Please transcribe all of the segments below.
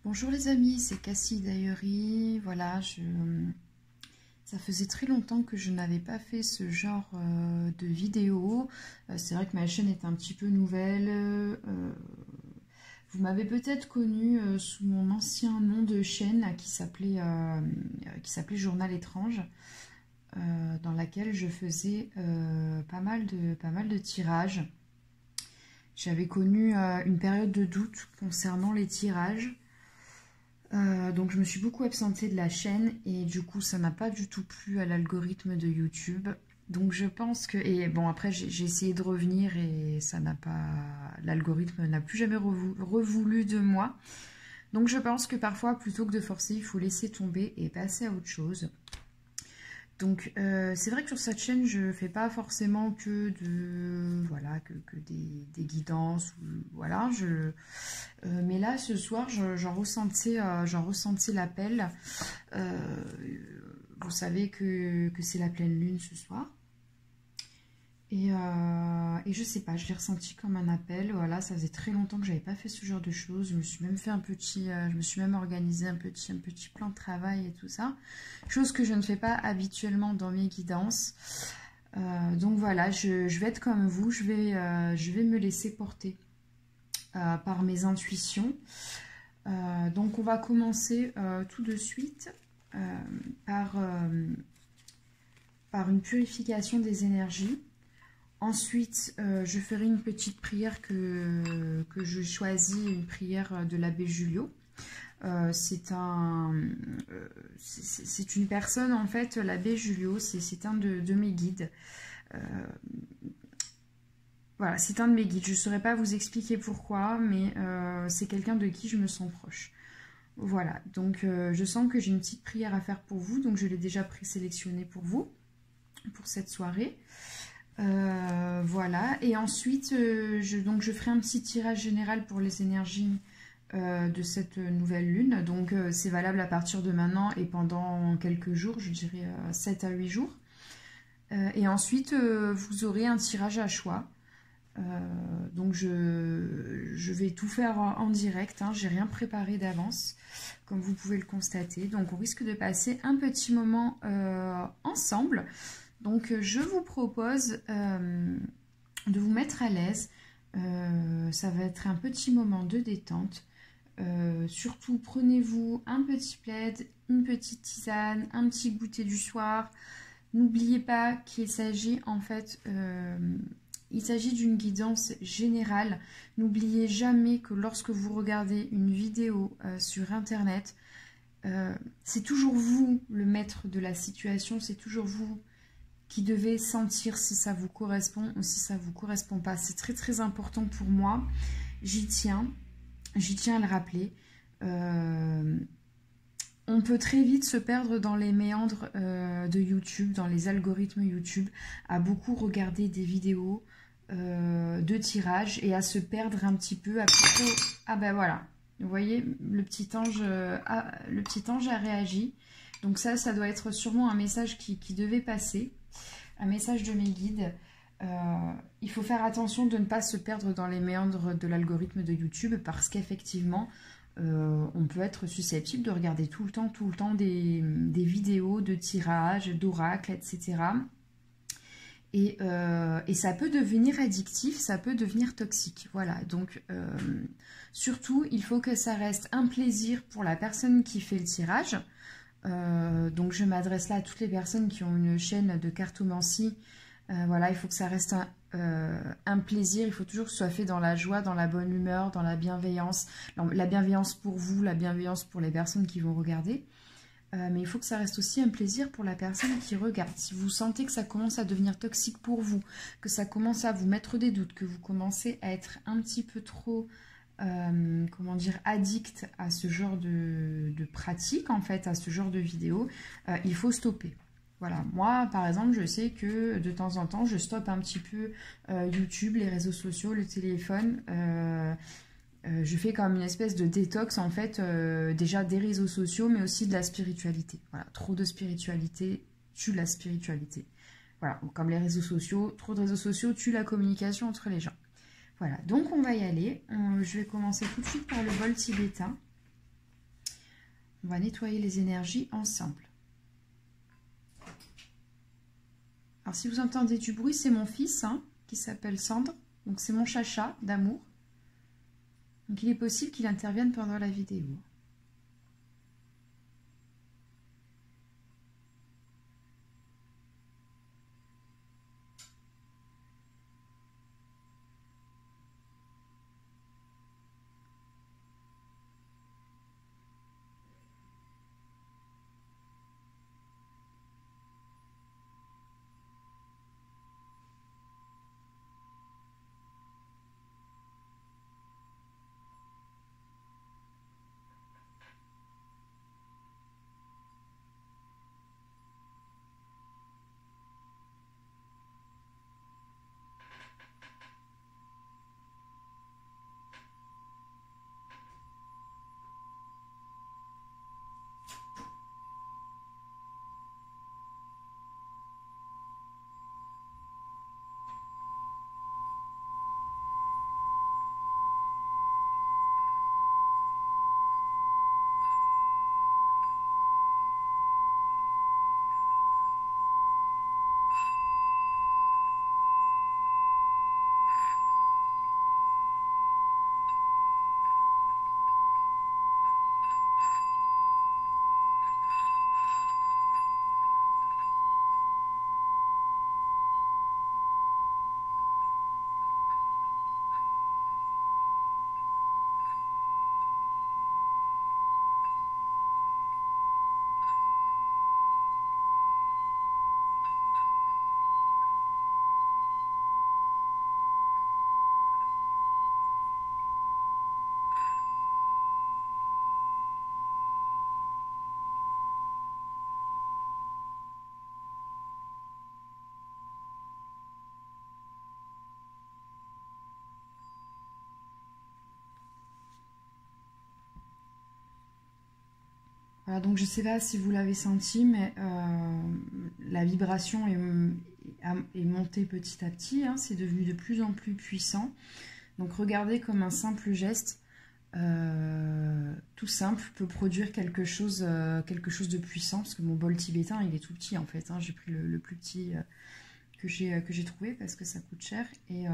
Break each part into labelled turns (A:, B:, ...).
A: Bonjour les amis, c'est Cassie Diary. Voilà, ça faisait très longtemps que je n'avais pas fait ce genre de vidéo. C'est vrai que ma chaîne est un petit peu nouvelle. Vous m'avez peut-être connue sous mon ancien nom de chaîne là, qui s'appelait Journal étrange, dans laquelle je faisais pas mal de tirages. J'avais connu une période de doute concernant les tirages. Donc je me suis beaucoup absentée de la chaîne et du coup ça n'a pas du tout plu à l'algorithme de YouTube. Donc je pense que... Et bon, après j'ai essayé de revenir et ça n'a pas... L'algorithme n'a plus jamais revoulu de moi. Donc je pense que parfois, plutôt que de forcer, il faut laisser tomber et passer à autre chose. Donc c'est vrai que sur cette chaîne, je fais pas forcément que de... Voilà, que des guidances. Voilà, mais là, ce soir, j'en ressentais l'appel. Vous savez que c'est la pleine lune ce soir. Et je sais pas, je l'ai ressenti comme un appel. Voilà, ça faisait très longtemps que j'avais pas fait ce genre de choses. Je me suis même fait je me suis même organisé un petit plan de travail et tout ça. Chose que je ne fais pas habituellement dans mes guidances. Donc voilà, je vais être comme vous, je vais me laisser porter par mes intuitions. Donc on va commencer tout de suite par une purification des énergies. Ensuite, je ferai une petite prière que je choisis, une prière de l'abbé Julio. C'est une personne, en fait, l'abbé Julio, c'est un de mes guides. Voilà, c'est un de mes guides. Je ne saurais pas vous expliquer pourquoi, mais c'est quelqu'un de qui je me sens proche. Voilà, donc je sens que j'ai une petite prière à faire pour vous, donc je l'ai déjà présélectionnée pour vous, pour cette soirée. Voilà, et ensuite je ferai un petit tirage général pour les énergies de cette nouvelle lune. Donc c'est valable à partir de maintenant et pendant quelques jours, je dirais 7 à 8 jours. Et ensuite vous aurez un tirage à choix. Donc je vais tout faire en direct, hein, j'ai rien préparé d'avance, comme vous pouvez le constater. Donc on risque de passer un petit moment ensemble. Donc je vous propose de vous mettre à l'aise. Ça va être un petit moment de détente. Surtout prenez-vous un petit plaid, une petite tisane, un petit goûter du soir. N'oubliez pas qu'il s'agit en fait... il s'agit d'une guidance générale. N'oubliez jamais que lorsque vous regardez une vidéo sur Internet, c'est toujours vous le maître de la situation, c'est toujours vous qui devez sentir si ça vous correspond ou si ça ne vous correspond pas. C'est très très important pour moi, j'y tiens à le rappeler. On peut très vite se perdre dans les méandres de YouTube, dans les algorithmes YouTube, à beaucoup regarder des vidéos de tirage et à se perdre un petit peu, à plutôt... Ah ben voilà, vous voyez, le petit ange a réagi. Donc ça doit être sûrement un message qui devait passer, un message de mes guides. Il faut faire attention de ne pas se perdre dans les méandres de l'algorithme de YouTube parce qu'effectivement, on peut être susceptible de regarder tout le temps des vidéos de tirage, d'oracles, etc. Et ça peut devenir addictif, ça peut devenir toxique. Voilà, donc surtout, il faut que ça reste un plaisir pour la personne qui fait le tirage. Donc je m'adresse là à toutes les personnes qui ont une chaîne de cartomancie. Voilà, il faut que ça reste un plaisir, il faut toujours que ce soit fait dans la joie, dans la bonne humeur, dans la bienveillance. La bienveillance pour vous, la bienveillance pour les personnes qui vont regarder. Mais il faut que ça reste aussi un plaisir pour la personne qui regarde. Si vous sentez que ça commence à devenir toxique pour vous, que ça commence à vous mettre des doutes, que vous commencez à être un petit peu trop... comment dire, addict à ce genre de pratique, en fait, à ce genre de vidéo, il faut stopper. Voilà, moi, par exemple, je sais que de temps en temps, je stoppe un petit peu YouTube, les réseaux sociaux, le téléphone. Je fais comme une espèce de détox, en fait, déjà des réseaux sociaux, mais aussi de la spiritualité. Voilà, trop de spiritualité tue la spiritualité. Voilà, comme les réseaux sociaux, trop de réseaux sociaux tue la communication entre les gens. Voilà, donc on va y aller. Je vais commencer tout de suite par le bol tibétain. On va nettoyer les énergies ensemble. Alors, si vous entendez du bruit, c'est mon fils hein, qui s'appelle Sandre. Donc, c'est mon chacha d'amour. Donc, il est possible qu'il intervienne pendant la vidéo. Voilà, donc je ne sais pas si vous l'avez senti, mais la vibration est montée petit à petit. Hein, c'est devenu de plus en plus puissant. Donc regardez comme un simple geste, tout simple, peut produire quelque chose de puissant. Parce que mon bol tibétain, il est tout petit en fait. Hein, j'ai pris le plus petit que j'ai trouvé parce que ça coûte cher. Et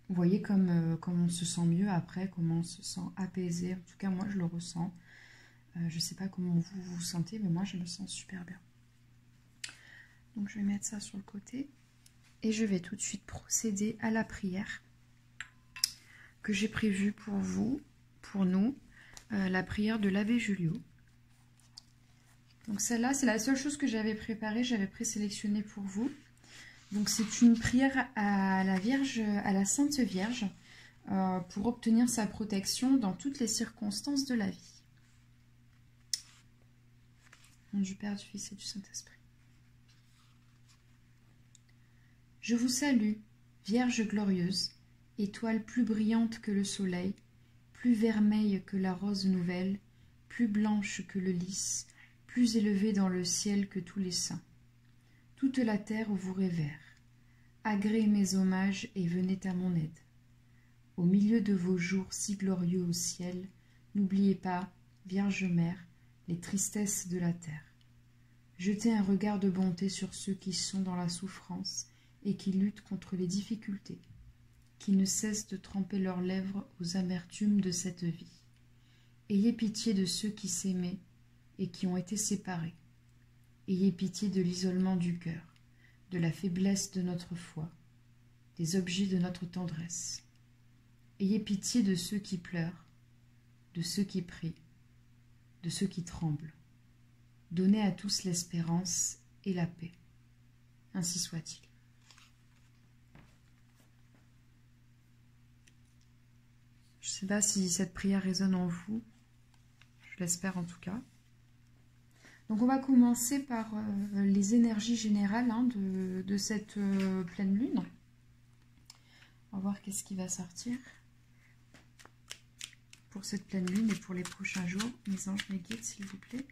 A: vous voyez comme on se sent mieux après, comment on se sent apaisé. En tout cas, moi, je le ressens. Je ne sais pas comment vous vous sentez, mais moi je me sens super bien. Donc je vais mettre ça sur le côté. Et je vais tout de suite procéder à la prière que j'ai prévue pour vous, pour nous. La prière de l'abbé Julio. Donc celle-là, c'est la seule chose que j'avais préparée, j'avais présélectionnée pour vous. Donc c'est une prière à la Vierge, à la Sainte Vierge, pour obtenir sa protection dans toutes les circonstances de la vie. Du Père, du Fils et du Saint-Esprit. Je vous salue, Vierge glorieuse, étoile plus brillante que le soleil, plus vermeille que la rose nouvelle, plus blanche que le lys, plus élevée dans le ciel que tous les saints. Toute la terre vous révère. Agréez mes hommages et venez à mon aide. Au milieu de vos jours si glorieux au ciel, n'oubliez pas, Vierge Mère, les tristesses de la terre. Jetez un regard de bonté sur ceux qui sont dans la souffrance et qui luttent contre les difficultés, qui ne cessent de tremper leurs lèvres aux amertumes de cette vie. Ayez pitié de ceux qui s'aimaient et qui ont été séparés. Ayez pitié de l'isolement du cœur, de la faiblesse de notre foi, des objets de notre tendresse. Ayez pitié de ceux qui pleurent, de ceux qui prient, de ceux qui tremblent. Donnez à tous l'espérance et la paix. Ainsi soit-il. Je ne sais pas si cette prière résonne en vous. Je l'espère en tout cas. Donc on va commencer par les énergies générales hein, de cette pleine lune. On va voir qu'est-ce qui va sortir pour cette pleine lune et pour les prochains jours. Mes anges, mes guides, s'il vous plaît.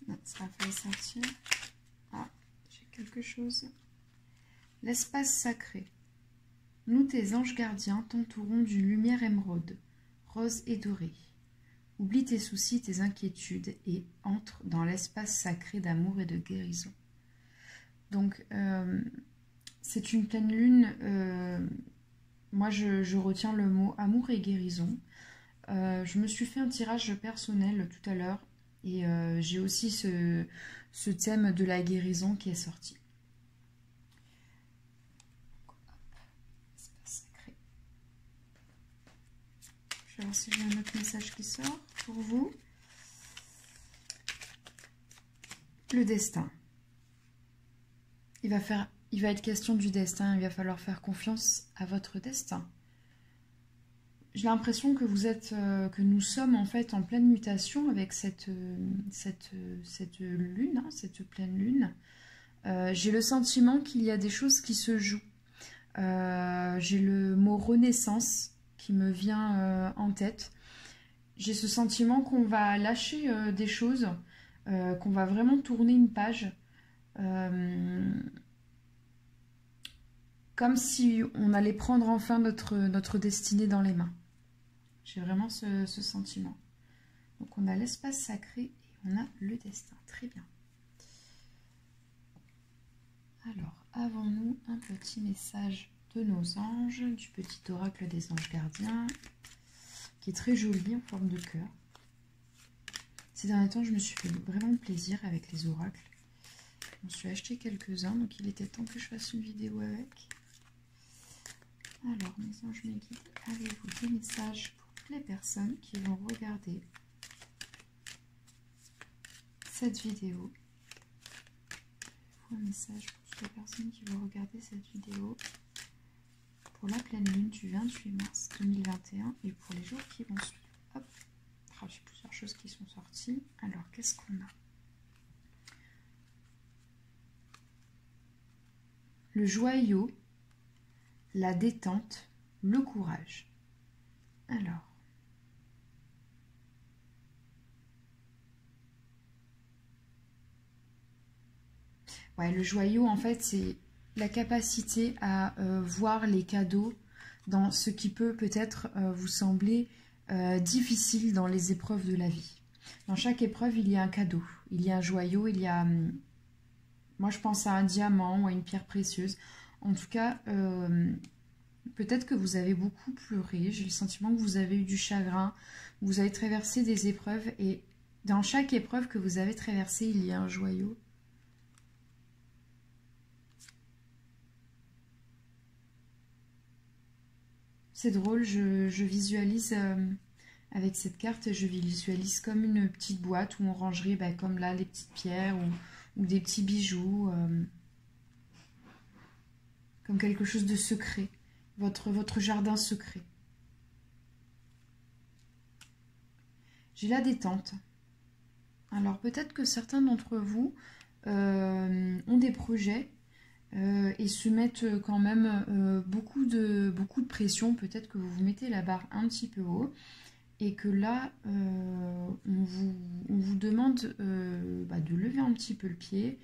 A: Non, ça va pas sortir. Ah, j'ai quelque chose. L'espace sacré. Nous, tes anges gardiens, t'entourons d'une lumière émeraude, rose et dorée. Oublie tes soucis, tes inquiétudes et entre dans l'espace sacré d'amour et de guérison. Donc, c'est une pleine lune. Moi, je retiens le mot amour et guérison. Je me suis fait un tirage personnel tout à l'heure et j'ai aussi ce thème de la guérison qui est sorti. Espace sacré. Je vais voir si j'ai un autre message qui sort pour vous. Le destin. Il va être question du destin, il va falloir faire confiance à votre destin. J'ai l'impression que que nous sommes en fait en pleine mutation avec cette lune, hein, cette pleine lune. J'ai le sentiment qu'il y a des choses qui se jouent. J'ai le mot renaissance qui me vient en tête. J'ai ce sentiment qu'on va lâcher des choses, qu'on va vraiment tourner une page. Comme si on allait prendre enfin notre destinée dans les mains. J'ai vraiment ce sentiment. Donc on a l'espace sacré et on a le destin. Très bien. Alors, avons-nous un petit message de nos anges, du petit oracle des anges gardiens, qui est très joli en forme de cœur. Ces derniers temps, je me suis fait vraiment plaisir avec les oracles. Je me suis acheté quelques-uns, donc il était temps que je fasse une vidéo avec. Alors, mes anges, mes guides, avez-vous des messages pour toutes les personnes qui vont regarder cette vidéo? Avez-vous un message pour toutes les personnes qui vont regarder cette vidéo pour la pleine lune du 28 mars 2021 et pour les jours qui vont suivre? Hop, j'ai plusieurs choses qui sont sorties. Alors, qu'est-ce qu'on a? Le joyau, la détente, le courage. Alors, ouais, le joyau, en fait, c'est la capacité à voir les cadeaux dans ce qui peut peut-être vous sembler difficile dans les épreuves de la vie. Dans chaque épreuve, il y a un cadeau, il y a un joyau, il y a... moi, je pense à un diamant ou à une pierre précieuse. En tout cas, peut-être que vous avez beaucoup pleuré. J'ai le sentiment que vous avez eu du chagrin. Vous avez traversé des épreuves. Et dans chaque épreuve que vous avez traversée, il y a un joyau. C'est drôle, je visualise avec cette carte, je visualise comme une petite boîte où on rangerait comme là les petites pierres ou des petits bijoux. Comme quelque chose de secret, votre jardin secret. J'ai la détente. Alors peut-être que certains d'entre vous ont des projets et se mettent quand même beaucoup de pression. Peut-être que vous vous mettez la barre un petit peu haut et que là, on vous demande de lever un petit peu le pied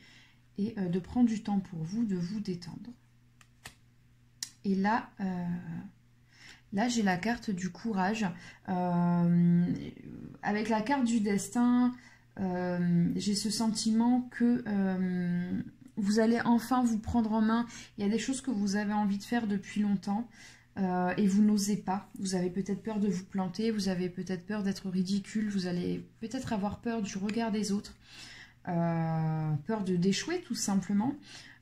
A: et de prendre du temps pour vous, de vous détendre. Et là, j'ai la carte du courage. Avec la carte du destin, j'ai ce sentiment que vous allez enfin vous prendre en main. Il y a des choses que vous avez envie de faire depuis longtemps et vous n'osez pas. Vous avez peut-être peur de vous planter, vous avez peut-être peur d'être ridicule, vous allez peut-être avoir peur du regard des autres, peur d'échouer tout simplement.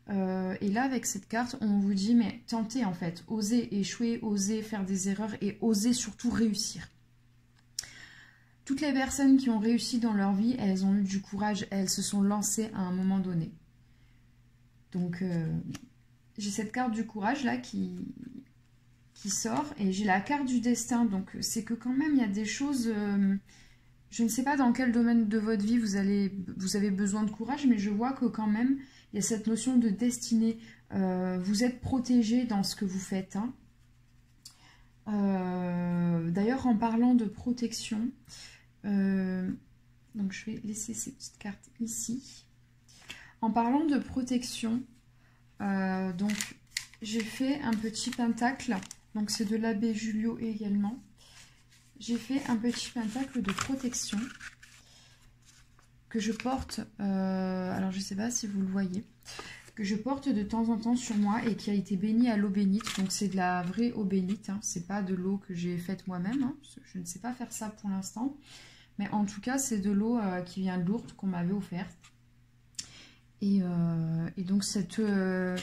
A: Et là, avec cette carte, on vous dit, mais tentez en fait, osez échouer, osez faire des erreurs et osez surtout réussir. Toutes les personnes qui ont réussi dans leur vie, elles ont eu du courage, elles se sont lancées à un moment donné. Donc, j'ai cette carte du courage là qui sort et j'ai la carte du destin. Donc, c'est que quand même, il y a des choses... je ne sais pas dans quel domaine de votre vie vous avez besoin de courage, mais je vois que quand même, il y a cette notion de destinée. Vous êtes protégé dans ce que vous faites. Hein. D'ailleurs, en parlant de protection, donc je vais laisser ces petites cartes ici. En parlant de protection, donc j'ai fait un petit pentacle. Donc c'est de l'abbé Julio également. J'ai fait un petit pentacle de protection que je porte, alors je ne sais pas si vous le voyez, que je porte de temps en temps sur moi et qui a été béni à l'eau bénite. Donc c'est de la vraie eau bénite, hein. C'est pas de l'eau que j'ai faite moi-même, hein. Je ne sais pas faire ça pour l'instant. Mais en tout cas, c'est de l'eau qui vient de Lourdes qu'on m'avait offerte. Et donc ce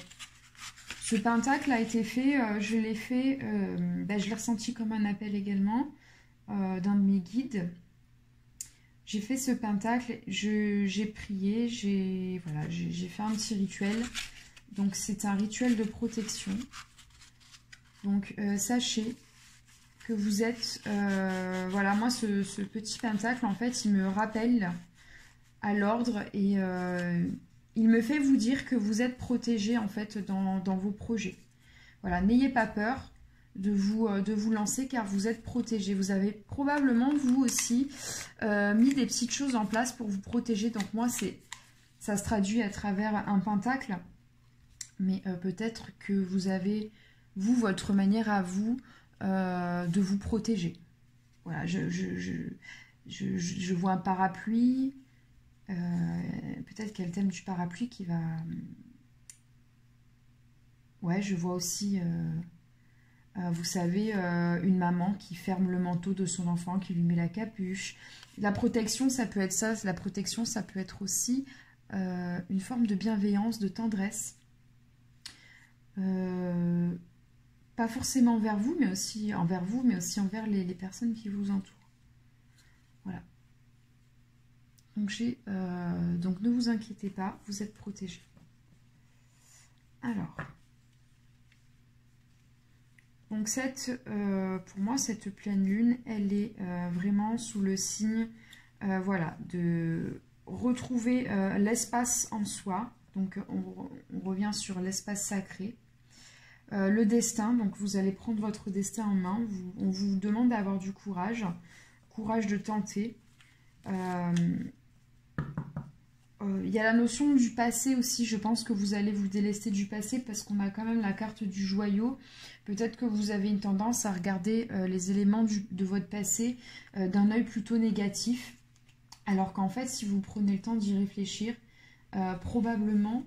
A: pentacle a été fait, je l'ai fait, je l'ai ressenti comme un appel également d'un de mes guides. J'ai fait ce pentacle, j'ai prié, j'ai fait un petit rituel. Donc c'est un rituel de protection. Donc sachez que vous êtes, voilà, moi ce petit pentacle en fait il me rappelle à l'ordre et il me fait vous dire que vous êtes protégé en fait dans vos projets. Voilà, n'ayez pas peur de vous lancer car vous êtes protégé. Vous avez probablement vous aussi mis des petites choses en place pour vous protéger. Donc moi ça se traduit à travers un pentacle, mais peut-être que vous avez vous votre manière à vous de vous protéger. Voilà, je vois un parapluie. Peut-être qu'il y a le thème du parapluie qui va... Ouais, je vois aussi... vous savez, une maman qui ferme le manteau de son enfant, qui lui met la capuche. La protection, ça peut être ça. La protection, ça peut être aussi une forme de bienveillance, de tendresse. Pas forcément envers vous, mais aussi envers les personnes qui vous entourent. Voilà. Donc ne vous inquiétez pas, vous êtes protégés. Alors... Donc pour moi, cette pleine lune, elle est vraiment sous le signe, voilà, de retrouver l'espace en soi. Donc on revient sur l'espace sacré. Le destin, donc vous allez prendre votre destin en main. On vous demande d'avoir du courage de tenter. Il y a la notion du passé aussi, je pense que vous allez vous délester du passé parce qu'on a quand même la carte du joyau. Peut-être que vous avez une tendance à regarder les éléments de votre passé d'un œil plutôt négatif. Alors qu'en fait, si vous prenez le temps d'y réfléchir, probablement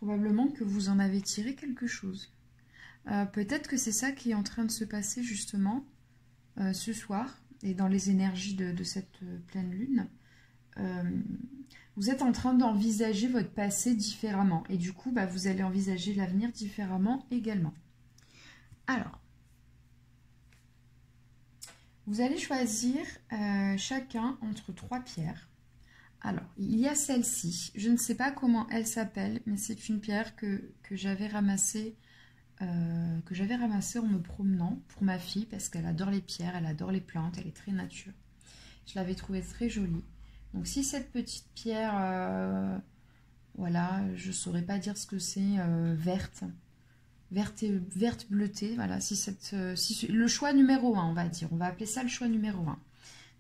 A: que vous en avez tiré quelque chose. Peut-être que c'est ça qui est en train de se passer justement ce soir et dans les énergies de cette pleine lune. Vous êtes en train d'envisager votre passé différemment et du coup vous allez envisager l'avenir différemment également. Alors vous allez choisir chacun entre 3 pierres. Alors il y a celle-ci, je ne sais pas comment elle s'appelle, mais c'est une pierre que j'avais ramassée en me promenant pour ma fille parce qu'elle adore les pierres, elle adore les plantes, elle est très nature. Je l'avais trouvée très jolie. Donc si cette petite pierre, voilà, je ne saurais pas dire ce que c'est, verte bleutée, voilà, le choix numéro 1, on va dire, on va appeler ça le choix numéro 1.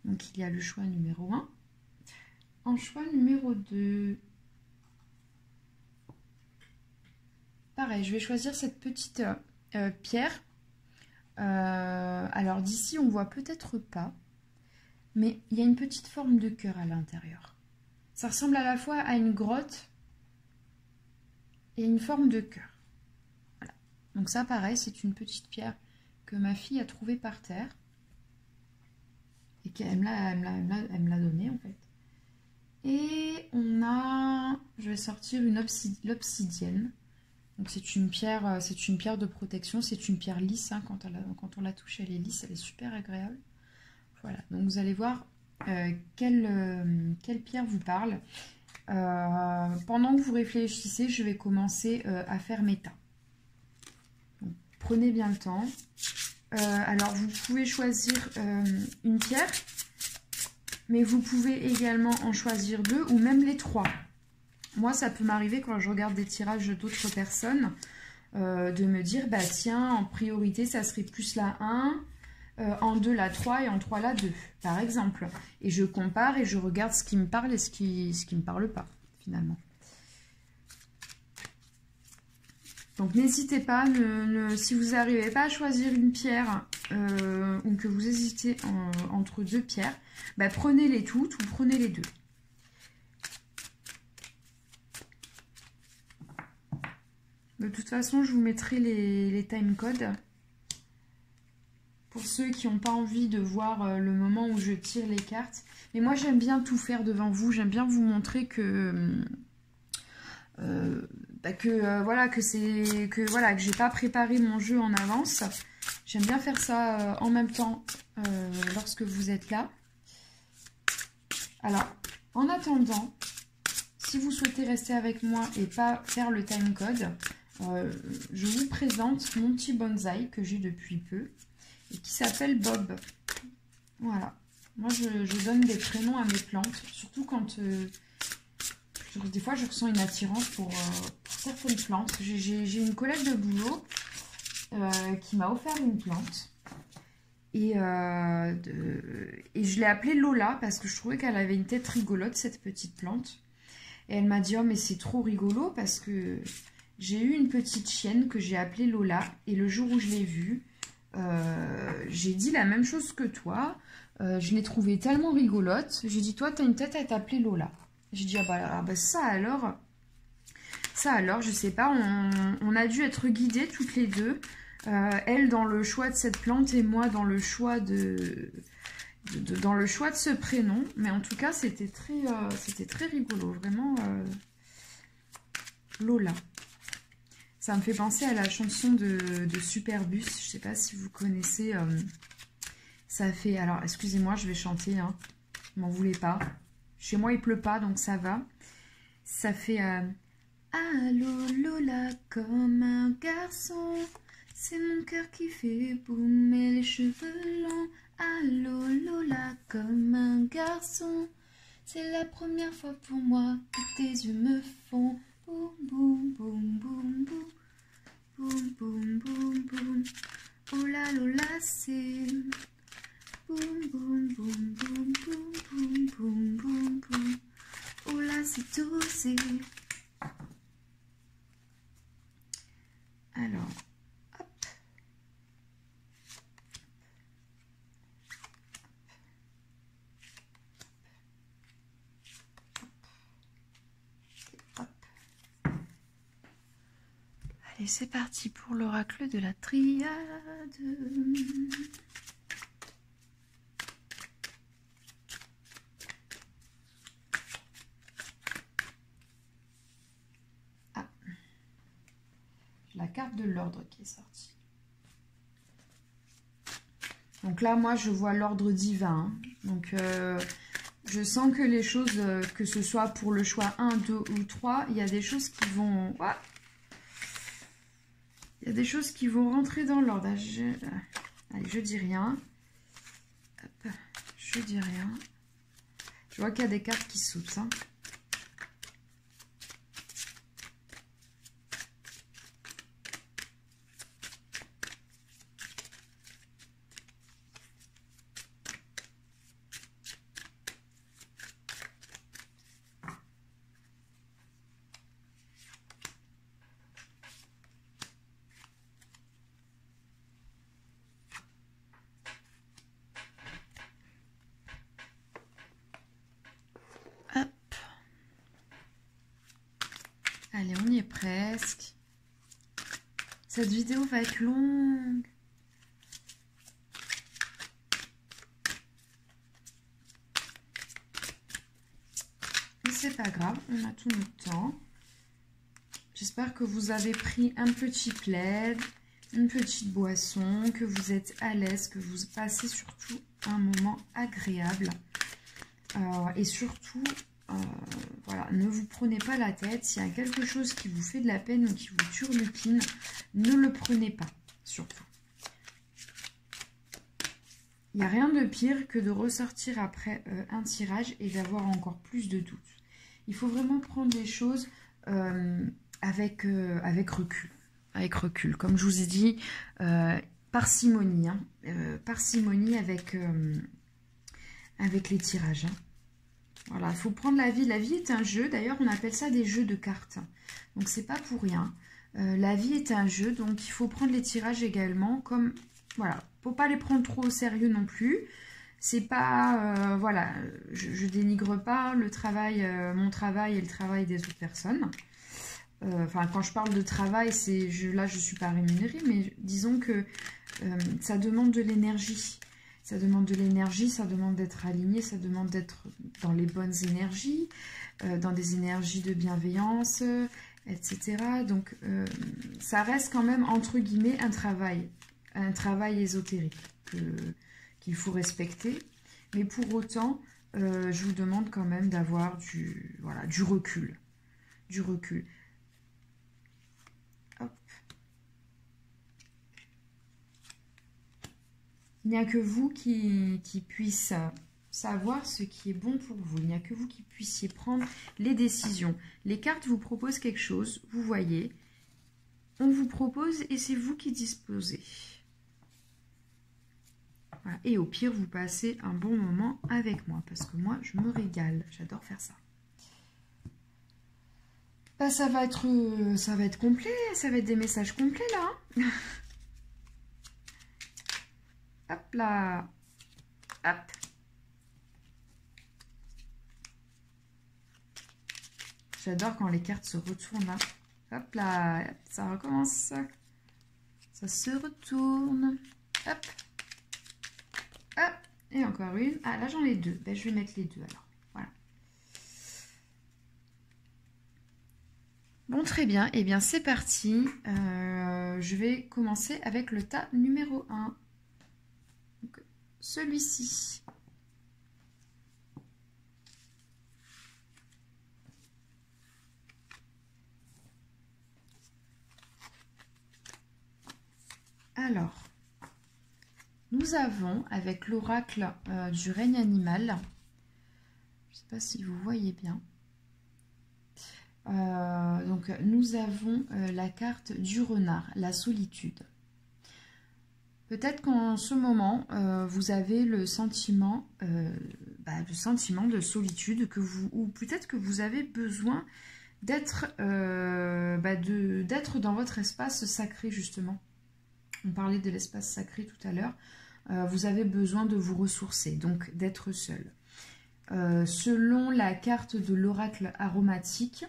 A: Donc il y a le choix numéro 1. En choix numéro 2, pareil, je vais choisir cette petite pierre. Alors d'ici, on ne voit peut-être pas. Mais il y a une petite forme de cœur à l'intérieur. Ça ressemble à la fois à une grotte et une forme de cœur. Voilà. Donc ça, pareil, c'est une petite pierre que ma fille a trouvée par terre. Et qu'elle me l'a donnée, en fait. Et on a... Je vais sortir l'obsidienne. Donc c'est une pierre de protection. C'est une pierre lisse. Hein, quand on la touche, elle est lisse. Elle est super agréable. Voilà, donc vous allez voir quelle pierre vous parle. Pendant que vous réfléchissez, je vais commencer à faire mes tas. Donc, prenez bien le temps. Alors, vous pouvez choisir une pierre, mais vous pouvez également en choisir 2 ou même les 3. Moi, ça peut m'arriver quand je regarde des tirages d'autres personnes, de me dire, bah tiens, en priorité, ça serait plus la 1, en 2 la 3 et en 3 la 2 par exemple, et je compare et je regarde ce qui me parle et ce qui me parle pas finalement. Donc n'hésitez pas, si vous n'arrivez pas à choisir une pierre ou que vous hésitez entre deux pierres, bah, prenez-les toutes ou prenez les deux. De toute façon, je vous mettrai les timecodes. Pour ceux qui n'ont pas envie de voir le moment où je tire les cartes. Mais moi, j'aime bien tout faire devant vous. J'aime bien vous montrer que... voilà, que j'ai pas préparé mon jeu en avance. J'aime bien faire ça en même temps lorsque vous êtes là. Alors, en attendant, si vous souhaitez rester avec moi et pas faire le timecode, je vous présente mon petit bonsaï que j'ai depuis peu et qui s'appelle Bob. Voilà. Moi, je donne des prénoms à mes plantes, surtout quand... des fois, je ressens une attirance pour certaines plantes. J'ai une collègue de boulot qui m'a offert une plante. Et je l'ai appelée Lola parce que je trouvais qu'elle avait une tête rigolote, cette petite plante. Et elle m'a dit, oh mais c'est trop rigolo parce que j'ai eu une petite chienne que j'ai appelée Lola. Et le jour où je l'ai vue, j'ai dit la même chose que toi. Je l'ai trouvée tellement rigolote. J'ai dit, toi, t'as une tête à t'appeler Lola. J'ai dit, ah bah ça alors, je sais pas, on a dû être guidés toutes les deux. Elle dans le choix de cette plante et moi dans le choix de ce prénom. Mais en tout cas, c'était très rigolo, vraiment. Lola. Ça me fait penser à la chanson de Superbus. Je sais pas si vous connaissez. Ça fait... Alors, excusez-moi, je vais chanter. Hein. Ne m'en voulez pas. Chez moi, il pleut pas, donc ça va. Ça fait... Allô, Lola, comme un garçon. C'est mon cœur qui fait boum et les cheveux longs. Allô, Lola, comme un garçon. C'est la première fois pour moi que tes yeux me font boum, boum, boum, boum, boum. Boum, boum, boum, boum. Oh là, Lola, c'est... Boum, boum, boum, boum, boum, boum, boum, boum, boum. Oh là, c'est osé. Alors, hop. Hop. Allez, c'est parti pour l'oracle de la triade. La carte de l'ordre qui est sortie. Donc là, moi, je vois l'ordre divin. Hein. Donc, je sens que les choses, que ce soit pour le choix 1, 2 ou 3, il y a des choses qui vont... Ah, il y a des choses qui vont rentrer dans l'ordre. Allez, je dis rien. Hop, je dis rien. Je vois qu'il y a des cartes qui sautent. Hein. Allez, on y est presque. Cette vidéo va être longue. Mais c'est pas grave, on a tout notre temps. J'espère que vous avez pris un petit plaid, une petite boisson, que vous êtes à l'aise, que vous passez surtout un moment agréable. Et surtout... voilà, ne vous prenez pas la tête. S'il y a quelque chose qui vous fait de la peine ou qui vous turlupine, ne le prenez pas, surtout. Il n'y a rien de pire que de ressortir après un tirage et d'avoir encore plus de doutes. Il faut vraiment prendre les choses avec recul. Avec recul. Comme je vous ai dit, parcimonie. Hein, parcimonie avec les tirages. Hein. Voilà, il faut prendre la vie. La vie est un jeu. D'ailleurs, on appelle ça des jeux de cartes. Donc, c'est pas pour rien. La vie est un jeu, donc il faut prendre les tirages également comme... Voilà, faut pas les prendre trop au sérieux non plus. C'est pas... voilà, je dénigre pas le travail, mon travail et le travail des autres personnes. Enfin, quand je parle de travail, là, je suis pas rémunérée, mais disons que ça demande de l'énergie. Ça demande de l'énergie, ça demande d'être aligné, ça demande d'être dans les bonnes énergies, dans des énergies de bienveillance, etc. Donc, ça reste quand même, entre guillemets, un travail ésotérique qu'il faut respecter. Mais pour autant, je vous demande quand même d'avoir du recul. Du recul. Hop. Il n'y a que vous qui puissiez savoir ce qui est bon pour vous. Il n'y a que vous qui puissiez prendre les décisions. Les cartes vous proposent quelque chose, vous voyez. On vous propose et c'est vous qui disposez. Voilà. Et au pire, vous passez un bon moment avec moi. Parce que moi, je me régale. J'adore faire ça. Bah, ça va être complet. Ça va être des messages complets, là. Hop là. Hop. J'adore quand les cartes se retournent, là. Hop là. Ça recommence. Ça se retourne. Hop. Hop, et encore une. Ah, là, j'en ai deux. Ben, je vais mettre les deux, alors. Voilà. Bon, très bien. Eh bien, c'est parti. Je vais commencer avec le tas numéro 1. Celui-ci. Alors... Nous avons, avec l'oracle du règne animal, je ne sais pas si vous voyez bien, donc nous avons la carte du renard, la solitude. Peut-être qu'en ce moment, vous avez le sentiment de solitude, ou peut-être que vous avez besoin d'être dans votre espace sacré, justement. On parlait de l'espace sacré tout à l'heure. Vous avez besoin de vous ressourcer, donc d'être seul. Selon la carte de l'oracle aromatique,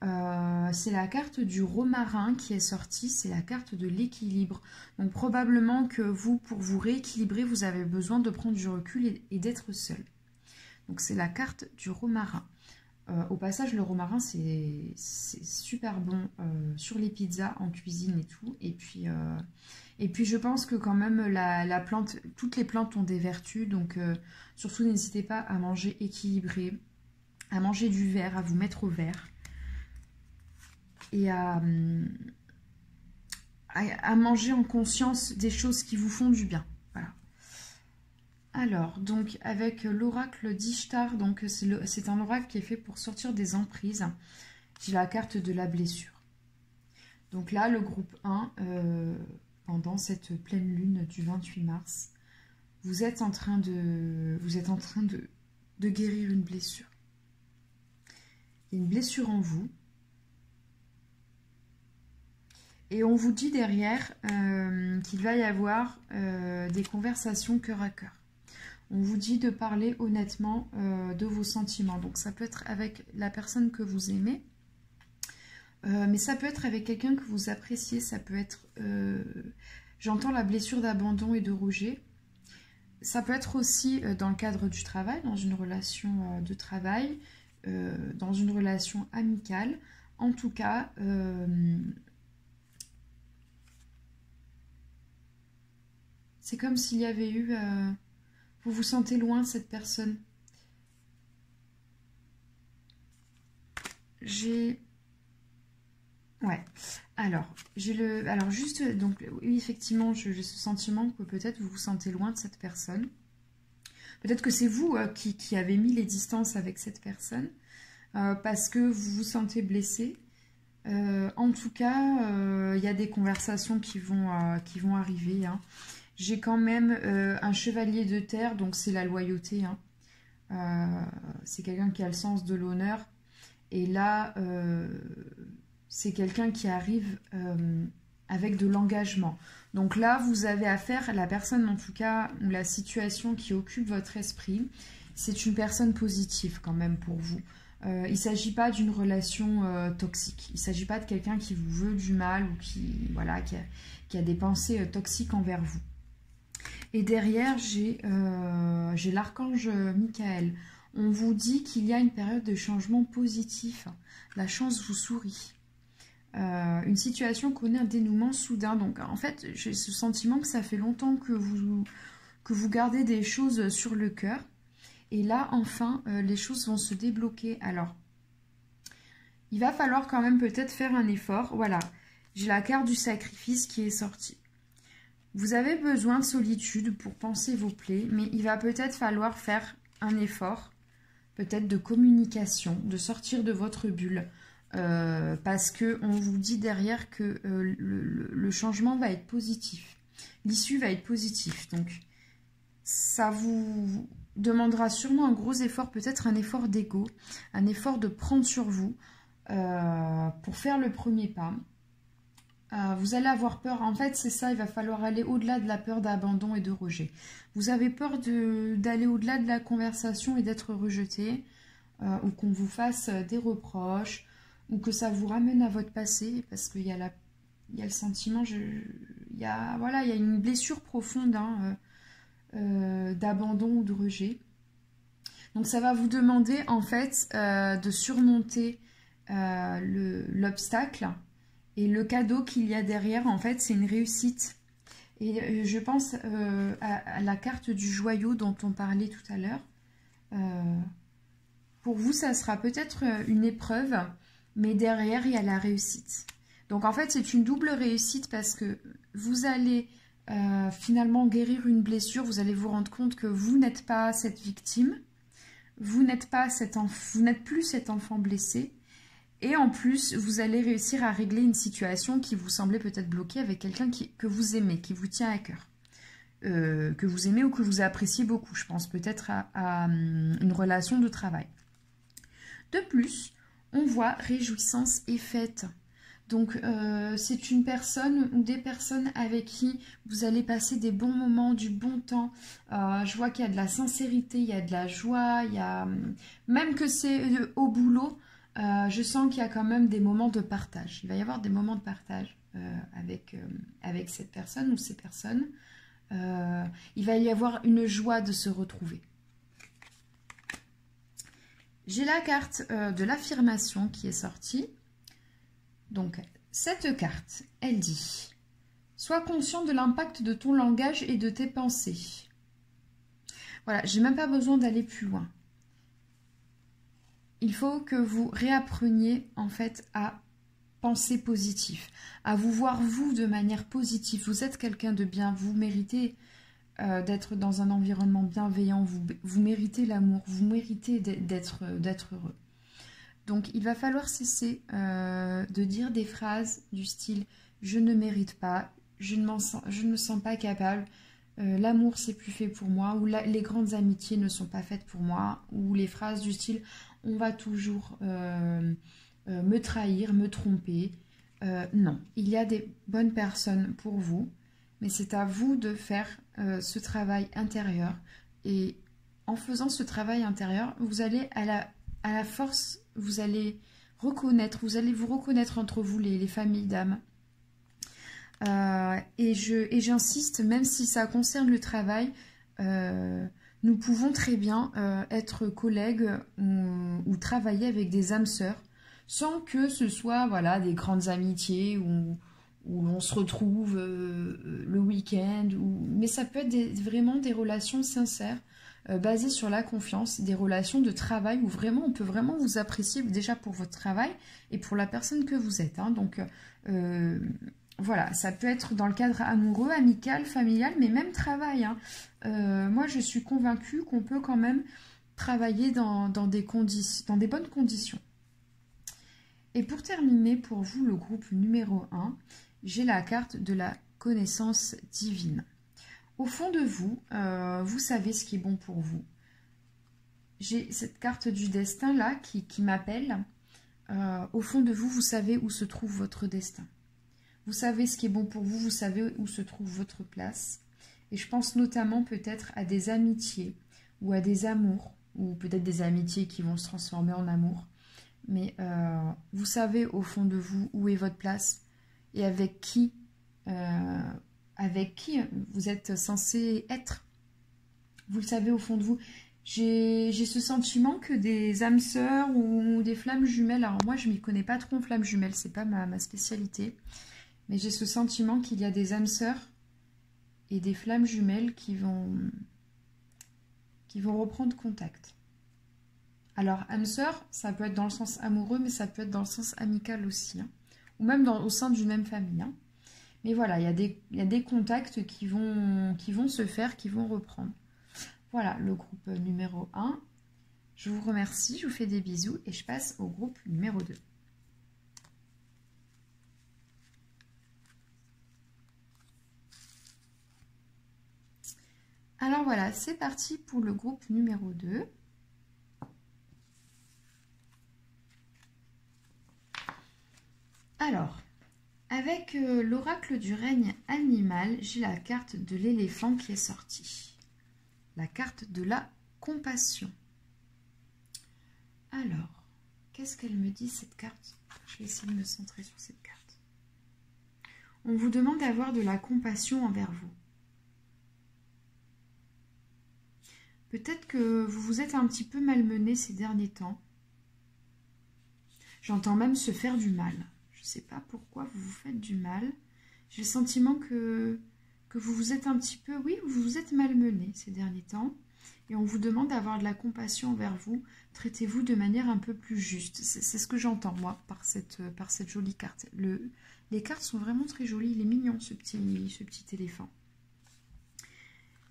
A: c'est la carte du romarin qui est sortie, c'est la carte de l'équilibre. Donc probablement que vous, pour vous rééquilibrer, vous avez besoin de prendre du recul et d'être seul. Donc c'est la carte du romarin. Au passage, le romarin, c'est super bon sur les pizzas, en cuisine et tout. Et puis je pense que quand même, la plante, toutes les plantes ont des vertus. Donc surtout, n'hésitez pas à manger équilibré, à manger du vert, à vous mettre au vert. Et à manger en conscience des choses qui vous font du bien. Voilà. Alors, donc, avec l'oracle d'Ishtar, donc c'est un oracle qui est fait pour sortir des emprises. J'ai la carte de la blessure. Donc là, le groupe 1, pendant cette pleine lune du 28 mars, vous êtes en train de guérir une blessure. Il y a une blessure en vous. Et on vous dit derrière qu'il va y avoir des conversations cœur à cœur. On vous dit de parler honnêtement de vos sentiments. Donc ça peut être avec la personne que vous aimez, mais ça peut être avec quelqu'un que vous appréciez. Ça peut être, j'entends la blessure d'abandon et de rejet. Ça peut être aussi dans le cadre du travail, dans une relation de travail, dans une relation amicale. En tout cas, c'est comme s'il y avait eu... vous vous sentez loin de cette personne. Ouais. Alors, juste... Donc, oui, effectivement, j'ai ce sentiment que peut-être vous vous sentez loin de cette personne. Peut-être que c'est vous qui avez mis les distances avec cette personne parce que vous vous sentez blessé. En tout cas, il y a des conversations qui vont arriver, hein. J'ai quand même un chevalier de terre, donc c'est la loyauté. Hein. C'est quelqu'un qui a le sens de l'honneur. Et là, c'est quelqu'un qui arrive avec de l'engagement. Donc là, vous avez affaire à la personne, en tout cas, ou la situation qui occupe votre esprit. C'est une personne positive quand même pour vous. Il ne s'agit pas d'une relation toxique. Il ne s'agit pas de quelqu'un qui vous veut du mal ou qui, voilà, qui a des pensées toxiques envers vous. Et derrière, j'ai l'archange Michael. On vous dit qu'il y a une période de changement positif. La chance vous sourit. Une situation connaît un dénouement soudain. Donc en fait, j'ai ce sentiment que ça fait longtemps que vous gardez des choses sur le cœur. Et là, enfin, les choses vont se débloquer. Alors, il va falloir quand même peut-être faire un effort. Voilà, j'ai la carte du sacrifice qui est sortie. Vous avez besoin de solitude pour penser vos plaies, mais il va peut-être falloir faire un effort, peut-être de communication, de sortir de votre bulle. Parce qu'on vous dit derrière que le changement va être positif. L'issue va être positive. Donc, ça vous demandera sûrement un gros effort, peut-être un effort d'ego, un effort de prendre sur vous pour faire le premier pas. Vous allez avoir peur, en fait c'est ça, il va falloir aller au-delà de la peur d'abandon et de rejet. Vous avez peur d'aller au-delà de la conversation et d'être rejeté, ou qu'on vous fasse des reproches, ou que ça vous ramène à votre passé, parce qu'il y a le sentiment, il y a une blessure profonde, hein, d'abandon ou de rejet. Donc ça va vous demander en fait de surmonter l'obstacle, et le cadeau qu'il y a derrière en fait c'est une réussite. Et je pense à la carte du joyau dont on parlait tout à l'heure. Pour vous ça sera peut-être une épreuve, mais derrière il y a la réussite. Donc en fait c'est une double réussite, parce que vous allez finalement guérir une blessure, vous allez vous rendre compte que vous n'êtes pas cette victime, vous n'êtes plus cet enfant blessé, et en plus vous allez réussir à régler une situation qui vous semblait peut-être bloquée avec quelqu'un que vous aimez, qui vous tient à cœur, que vous aimez ou que vous appréciez beaucoup. Je pense peut-être à une relation de travail. De plus, on voit réjouissance et fête. Donc, c'est une personne ou des personnes avec qui vous allez passer des bons moments, du bon temps. Je vois qu'il y a de la sincérité, il y a de la joie, il y a... Même que c'est au boulot, je sens qu'il y a quand même des moments de partage. Il va y avoir des moments de partage avec cette personne ou ces personnes. Il va y avoir une joie de se retrouver. J'ai la carte de l'affirmation qui est sortie. Donc, cette carte, elle dit « Sois conscient de l'impact de ton langage et de tes pensées. » Voilà, j'ai même pas besoin d'aller plus loin. Il faut que vous réappreniez en fait à penser positif, à vous voir vous de manière positive. Vous êtes quelqu'un de bien, vous méritez d'être dans un environnement bienveillant, vous méritez l'amour, vous méritez d'être heureux. Donc, il va falloir cesser de dire des phrases du style « je ne mérite pas »,« je ne me sens pas capable »,« l'amour, c'est plus fait pour moi » ou « les grandes amitiés ne sont pas faites pour moi » ou les phrases du style « on va toujours me trahir, me tromper ». Non, il y a des bonnes personnes pour vous, mais c'est à vous de faire ce travail intérieur. Et en faisant ce travail intérieur, vous allez à la force, vous allez vous reconnaître entre vous, les familles d'âme. Et j'insiste, même si ça concerne le travail, nous pouvons très bien être collègues ou travailler avec des âmes sœurs, sans que ce soit voilà, des grandes amitiés où on se retrouve le week-end. Mais ça peut être vraiment des relations sincères, basées sur la confiance, des relations de travail où vraiment on peut vraiment vous apprécier déjà pour votre travail et pour la personne que vous êtes. Hein. Donc voilà, ça peut être dans le cadre amoureux, amical, familial, mais même travail. Hein. Moi, je suis convaincue qu'on peut quand même travailler dans des bonnes conditions. Et pour terminer, pour vous, le groupe numéro 1, j'ai la carte de la connaissance divine. Au fond de vous, vous savez ce qui est bon pour vous. J'ai cette carte du destin là qui m'appelle. au fond de vous, vous savez où se trouve votre destin. Vous savez ce qui est bon pour vous, vous savez où se trouve votre place. Et je pense notamment peut-être à des amitiés ou à des amours, ou peut-être des amitiés qui vont se transformer en amour. Mais vous savez au fond de vous où est votre place et avec qui vous êtes censé être. Vous le savez au fond de vous. J'ai ce sentiment que des âmes sœurs ou des flammes jumelles, alors moi je ne m'y connais pas trop en flammes jumelles, c'est pas ma spécialité, mais j'ai ce sentiment qu'il y a des âmes sœurs et des flammes jumelles qui vont reprendre contact. Alors âme sœur, ça peut être dans le sens amoureux, mais ça peut être dans le sens amical aussi, hein, ou même au sein d'une même famille. Hein. Mais voilà, il y a des contacts qui vont se faire, qui vont reprendre. Voilà, le groupe numéro 1. Je vous remercie, je vous fais des bisous et je passe au groupe numéro 2. Alors voilà, c'est parti pour le groupe numéro 2. Alors, avec l'oracle du règne animal, j'ai la carte de l'éléphant qui est sortie. La carte de la compassion. Alors, qu'est-ce qu'elle me dit cette carte? Je vais essayer de me centrer sur cette carte. On vous demande d'avoir de la compassion envers vous. Peut-être que vous vous êtes un petit peu malmené ces derniers temps. J'entends même se faire du mal. Je ne sais pas pourquoi vous vous faites du mal. J'ai le sentiment que vous vous êtes un petit peu, oui, vous vous êtes malmené ces derniers temps. Et on vous demande d'avoir de la compassion envers vous. Traitez-vous de manière un peu plus juste. C'est ce que j'entends, moi, par cette jolie carte. Les cartes sont vraiment très jolies. Il est mignon, ce petit éléphant.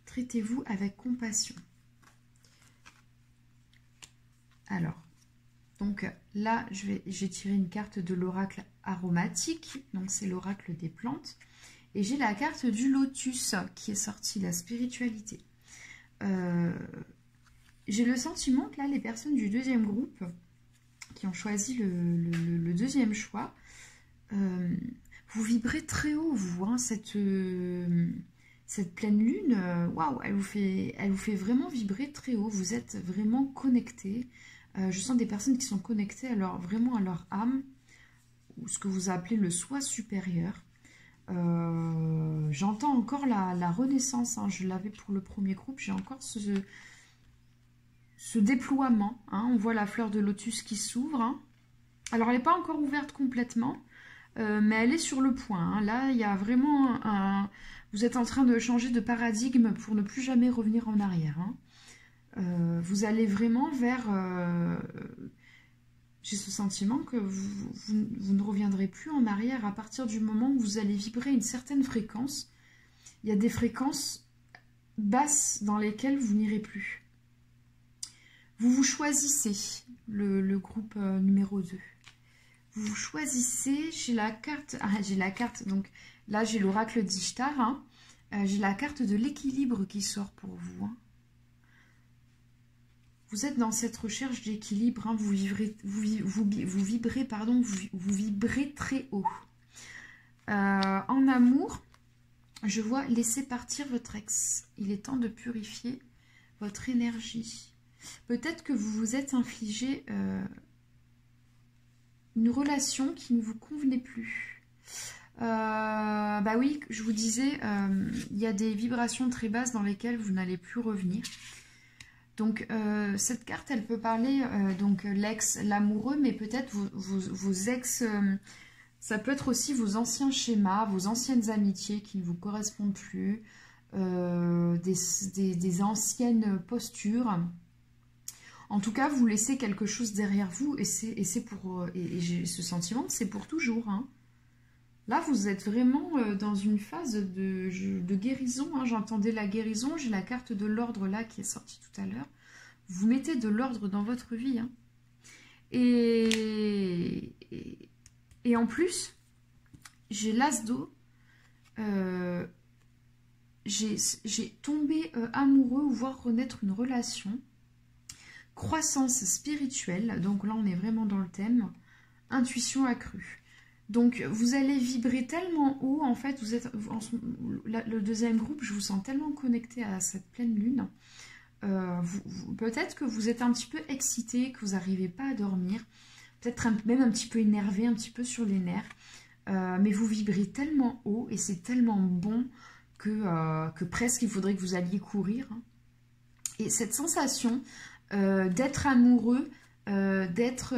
A: Traitez-vous avec compassion. Alors, donc là, j'ai tiré une carte de l'oracle aromatique. Donc, c'est l'oracle des plantes. Et j'ai la carte du lotus qui est sortie, la spiritualité. J'ai le sentiment que là, les personnes du deuxième groupe qui ont choisi le deuxième choix, vous vibrez très haut, vous. Hein, cette pleine lune, waouh, elle vous fait vraiment vibrer très haut. Vous êtes vraiment connectés. Je sens des personnes qui sont connectées vraiment à leur âme, ou ce que vous appelez le soi supérieur. J'entends encore la renaissance, hein, je l'avais pour le premier groupe, j'ai encore ce déploiement, hein, on voit la fleur de lotus qui s'ouvre, hein. Alors elle n'est pas encore ouverte complètement, mais elle est sur le point, hein. Là il y a vraiment vous êtes en train de changer de paradigme pour ne plus jamais revenir en arrière, hein. Vous allez vraiment vers... j'ai ce sentiment que vous ne reviendrez plus en arrière à partir du moment où vous allez vibrer une certaine fréquence. Il y a des fréquences basses dans lesquelles vous n'irez plus. Vous choisissez le groupe numéro 2. Vous choisissez, j'ai la carte, donc là j'ai l'oracle d'Ishtar, hein, j'ai la carte de l'équilibre qui sort pour vous, hein. Vous êtes dans cette recherche d'équilibre, hein, vous vibrez très haut. En amour, je vois laisser partir votre ex. Il est temps de purifier votre énergie. Peut-être que vous vous êtes infligé une relation qui ne vous convenait plus. Bah oui, je vous disais, il y a des vibrations très basses dans lesquelles vous n'allez plus revenir. Donc, cette carte, elle peut parler, donc l'ex, l'amoureux, mais peut-être vos ex, ça peut être aussi vos anciens schémas, vos anciennes amitiés qui ne vous correspondent plus, des anciennes postures. En tout cas, vous laissez quelque chose derrière vous et j'ai ce sentiment que c'est pour toujours, hein. Là, vous êtes vraiment dans une phase de guérison, hein. J'entendais la guérison, j'ai la carte de l'ordre là qui est sortie tout à l'heure. Vous mettez de l'ordre dans votre vie, hein. Et en plus, j'ai l'as d'eau. J'ai tombé amoureux ou voir renaître une relation. Croissance spirituelle, donc là on est vraiment dans le thème. intuition accrue. Donc, vous allez vibrer tellement haut, en fait, vous êtes, le deuxième groupe, je vous sens tellement connecté à cette pleine lune. Peut-être que vous êtes un petit peu excité, que vous n'arrivez pas à dormir, peut-être même un petit peu énervé, un petit peu sur les nerfs, mais vous vibrez tellement haut et c'est tellement bon que presque il faudrait que vous alliez courir. Et cette sensation d'être amoureux, d'être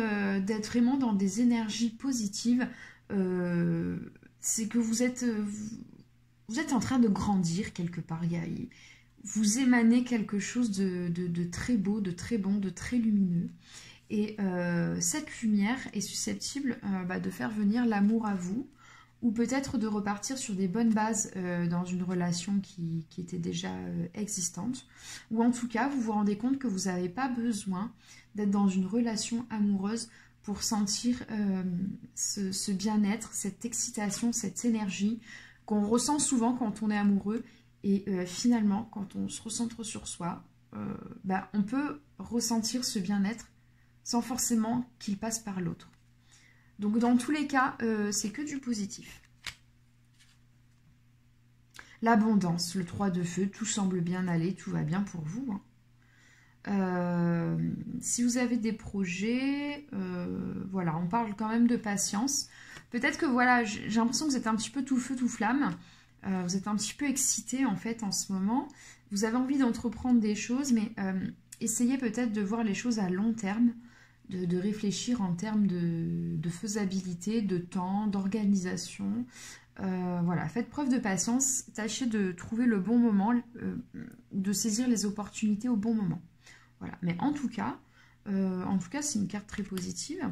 A: vraiment dans des énergies positives, c'est que vous êtes en train de grandir quelque part. Vous émanez quelque chose de très beau, de très bon, de très lumineux. Et cette lumière est susceptible de faire venir l'amour à vous, ou peut-être de repartir sur des bonnes bases dans une relation qui était déjà existante. Ou en tout cas, vous vous rendez compte que vous n'avez pas besoin d'être dans une relation amoureuse pour sentir ce bien-être, cette excitation, cette énergie qu'on ressent souvent quand on est amoureux. Et finalement, quand on se recentre sur soi, on peut ressentir ce bien-être sans forcément qu'il passe par l'autre. Donc dans tous les cas, c'est que du positif. L'abondance, le 3 de feu, tout semble bien aller, tout va bien pour vous. Si vous avez des projets, voilà, on parle quand même de patience. Peut-être que voilà, j'ai l'impression que vous êtes un petit peu tout feu, tout flamme. Vous êtes un petit peu excité en fait en ce moment. Vous avez envie d'entreprendre des choses, mais essayez peut-être de voir les choses à long terme. De réfléchir en termes de faisabilité, de temps, d'organisation. Voilà, faites preuve de patience, tâchez de trouver le bon moment, de saisir les opportunités au bon moment. Voilà, mais en tout cas c'est une carte très positive.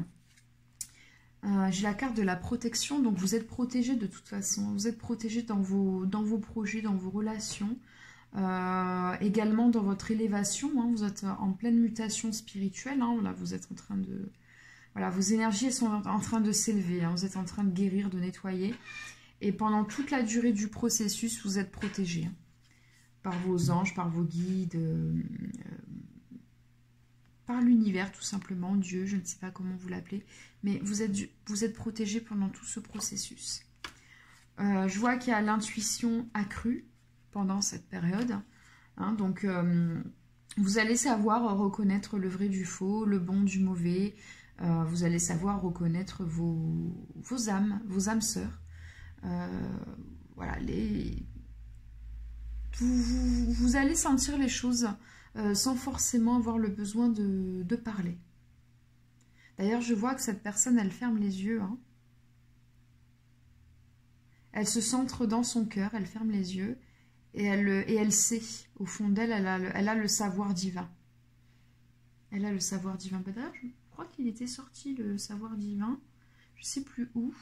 A: J'ai la carte de la protection, donc vous êtes protégé de toute façon, vous êtes protégé dans vos projets, dans vos relations. Également dans votre élévation, vous êtes en pleine mutation spirituelle, là, vous êtes en train de... Voilà, vos énergies sont en train de s'élever, vous êtes en train de guérir, de nettoyer, et pendant toute la durée du processus, vous êtes protégé par vos anges, par vos guides, par l'univers tout simplement, Dieu, je ne sais pas comment vous l'appelez, mais vous êtes protégé pendant tout ce processus. Je vois qu'il y a l'intuition accrue pendant cette période. Donc, vous allez savoir reconnaître le vrai du faux, le bon du mauvais. Vous allez savoir reconnaître vos âmes sœurs. Voilà, vous allez sentir les choses sans forcément avoir le besoin de parler. D'ailleurs, je vois que cette personne, elle ferme les yeux. Elle se centre dans son cœur, elle ferme les yeux. Et elle sait, au fond d'elle, elle a le savoir divin. Elle a le savoir divin. D'ailleurs, je crois qu'il était sorti, le savoir divin. Je ne sais plus où.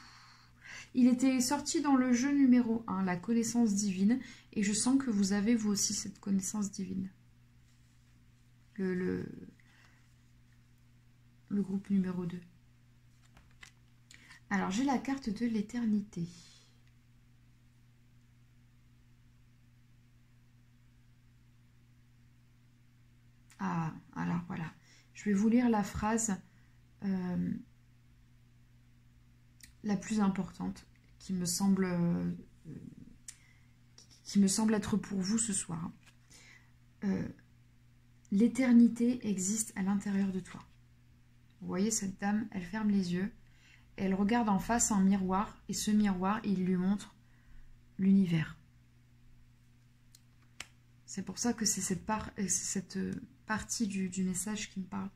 A: Il était sorti dans le jeu numéro 1, la connaissance divine. Et je sens que vous avez, vous aussi, cette connaissance divine. Le groupe numéro 2. Alors, j'ai la carte de l'éternité. Ah, alors voilà. Je vais vous lire la phrase la plus importante qui me semble être pour vous ce soir. L'éternité existe à l'intérieur de toi. Vous voyez cette dame, elle ferme les yeux, elle regarde en face un miroir, et ce miroir, il lui montre l'univers. C'est pour ça que c'est cette partie du message qui me parle.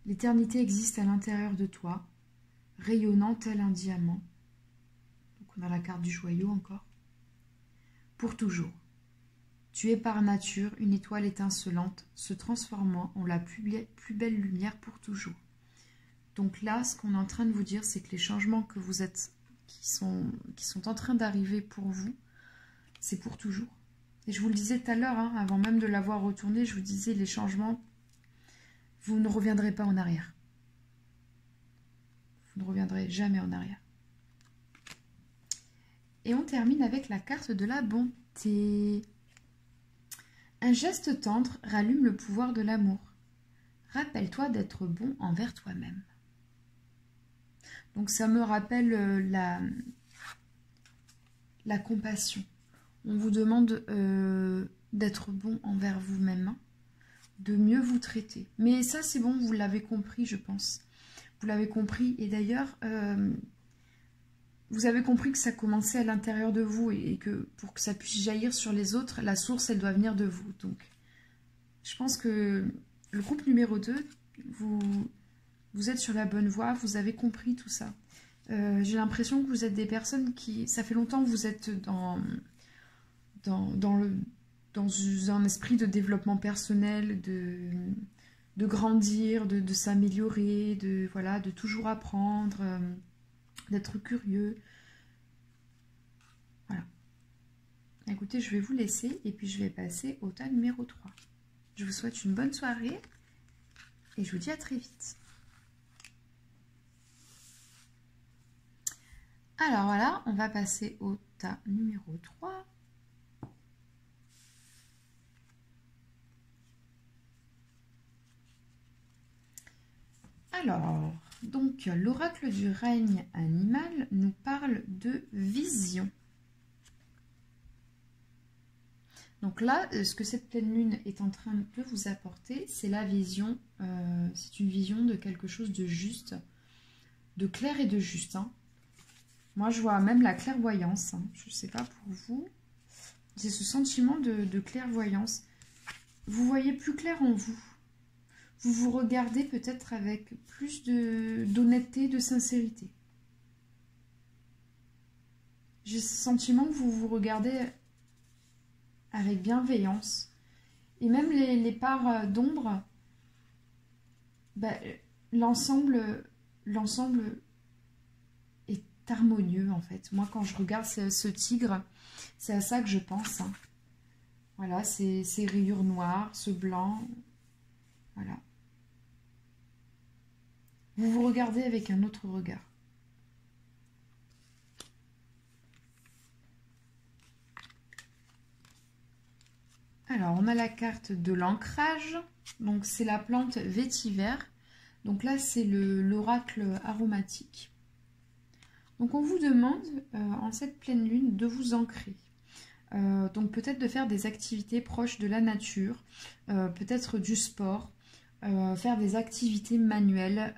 A: L'éternité existe à l'intérieur de toi, rayonnant tel un diamant. Donc on a la carte du joyau encore. Pour toujours. Tu es par nature une étoile étincelante, se transformant en la plus belle lumière pour toujours. Donc là, ce qu'on est en train de vous dire, c'est que les changements que vous êtes, qui sont en train d'arriver pour vous, c'est pour toujours. Et je vous le disais tout à l'heure, avant même de l'avoir retourné, je vous disais, les changements, vous ne reviendrez pas en arrière. Vous ne reviendrez jamais en arrière. Et on termine avec la carte de la bonté. Un geste tendre rallume le pouvoir de l'amour. Rappelle-toi d'être bon envers toi-même. Donc ça me rappelle la compassion. On vous demande d'être bon envers vous-même, hein, de mieux vous traiter. Mais ça, c'est bon, vous l'avez compris, je pense. Vous l'avez compris. Et d'ailleurs, vous avez compris que ça commençait à l'intérieur de vous et que pour que ça puisse jaillir sur les autres, la source, elle doit venir de vous. Donc, je pense que le groupe numéro 2, vous êtes sur la bonne voie, vous avez compris tout ça. J'ai l'impression que vous êtes des personnes qui... Ça fait longtemps que vous êtes dans un esprit de développement personnel, de grandir, de s'améliorer, voilà, de toujours apprendre, d'être curieux. Voilà. Écoutez, je vais vous laisser et puis je vais passer au tas numéro 3. Je vous souhaite une bonne soirée et je vous dis à très vite. Alors voilà, on va passer au tas numéro 3. Alors, donc l'oracle du règne animal nous parle de vision. Donc là, ce que cette pleine lune est en train de vous apporter, c'est la vision. C'est une vision de quelque chose de juste, de clair et de juste. Hein. Moi, je vois même la clairvoyance. Hein. Je ne sais pas pour vous. C'est ce sentiment de clairvoyance. Vous voyez plus clair en vous. Vous vous regardez peut-être avec plus d'honnêteté, de sincérité. J'ai ce sentiment que vous vous regardez avec bienveillance. Et même les parts d'ombre, bah, l'ensemble est harmonieux en fait. Moi quand je regarde ce tigre, c'est à ça que je pense. Hein. Voilà, ces rayures noires, ce blanc. Voilà. Vous vous regardez avec un autre regard. Alors, on a la carte de l'ancrage. Donc, c'est la plante vétiver. Donc là, c'est l'oracle aromatique. Donc, on vous demande, en cette pleine lune, de vous ancrer. Donc, peut-être de faire des activités proches de la nature, peut-être du sport, faire des activités manuelles.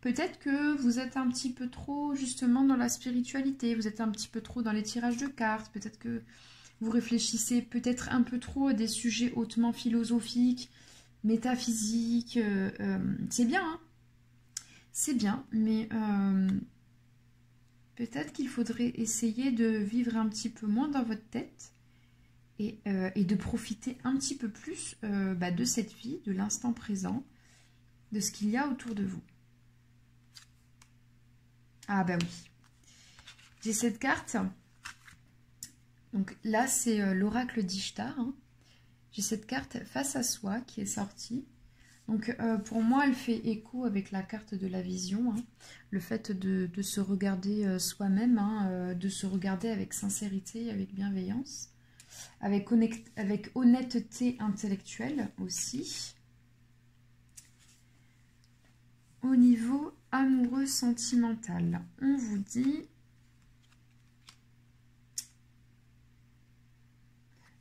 A: Peut-être que vous êtes un petit peu trop, justement, dans la spiritualité. Vous êtes un petit peu trop dans les tirages de cartes. Peut-être que vous réfléchissez peut-être un peu trop à des sujets hautement philosophiques, métaphysiques. C'est bien, hein, c'est bien, mais peut-être qu'il faudrait essayer de vivre un petit peu moins dans votre tête et de profiter un petit peu plus de cette vie, de l'instant présent, de ce qu'il y a autour de vous. Ah bah oui, j'ai cette carte. Donc là, c'est l'oracle d'Ishtar. Hein. J'ai cette carte face à soi qui est sortie. Donc pour moi, elle fait écho avec la carte de la vision. Hein. Le fait de se regarder soi-même, hein, de se regarder avec sincérité, avec bienveillance, avec honnêteté intellectuelle aussi. Au niveau amoureux sentimental, on vous dit...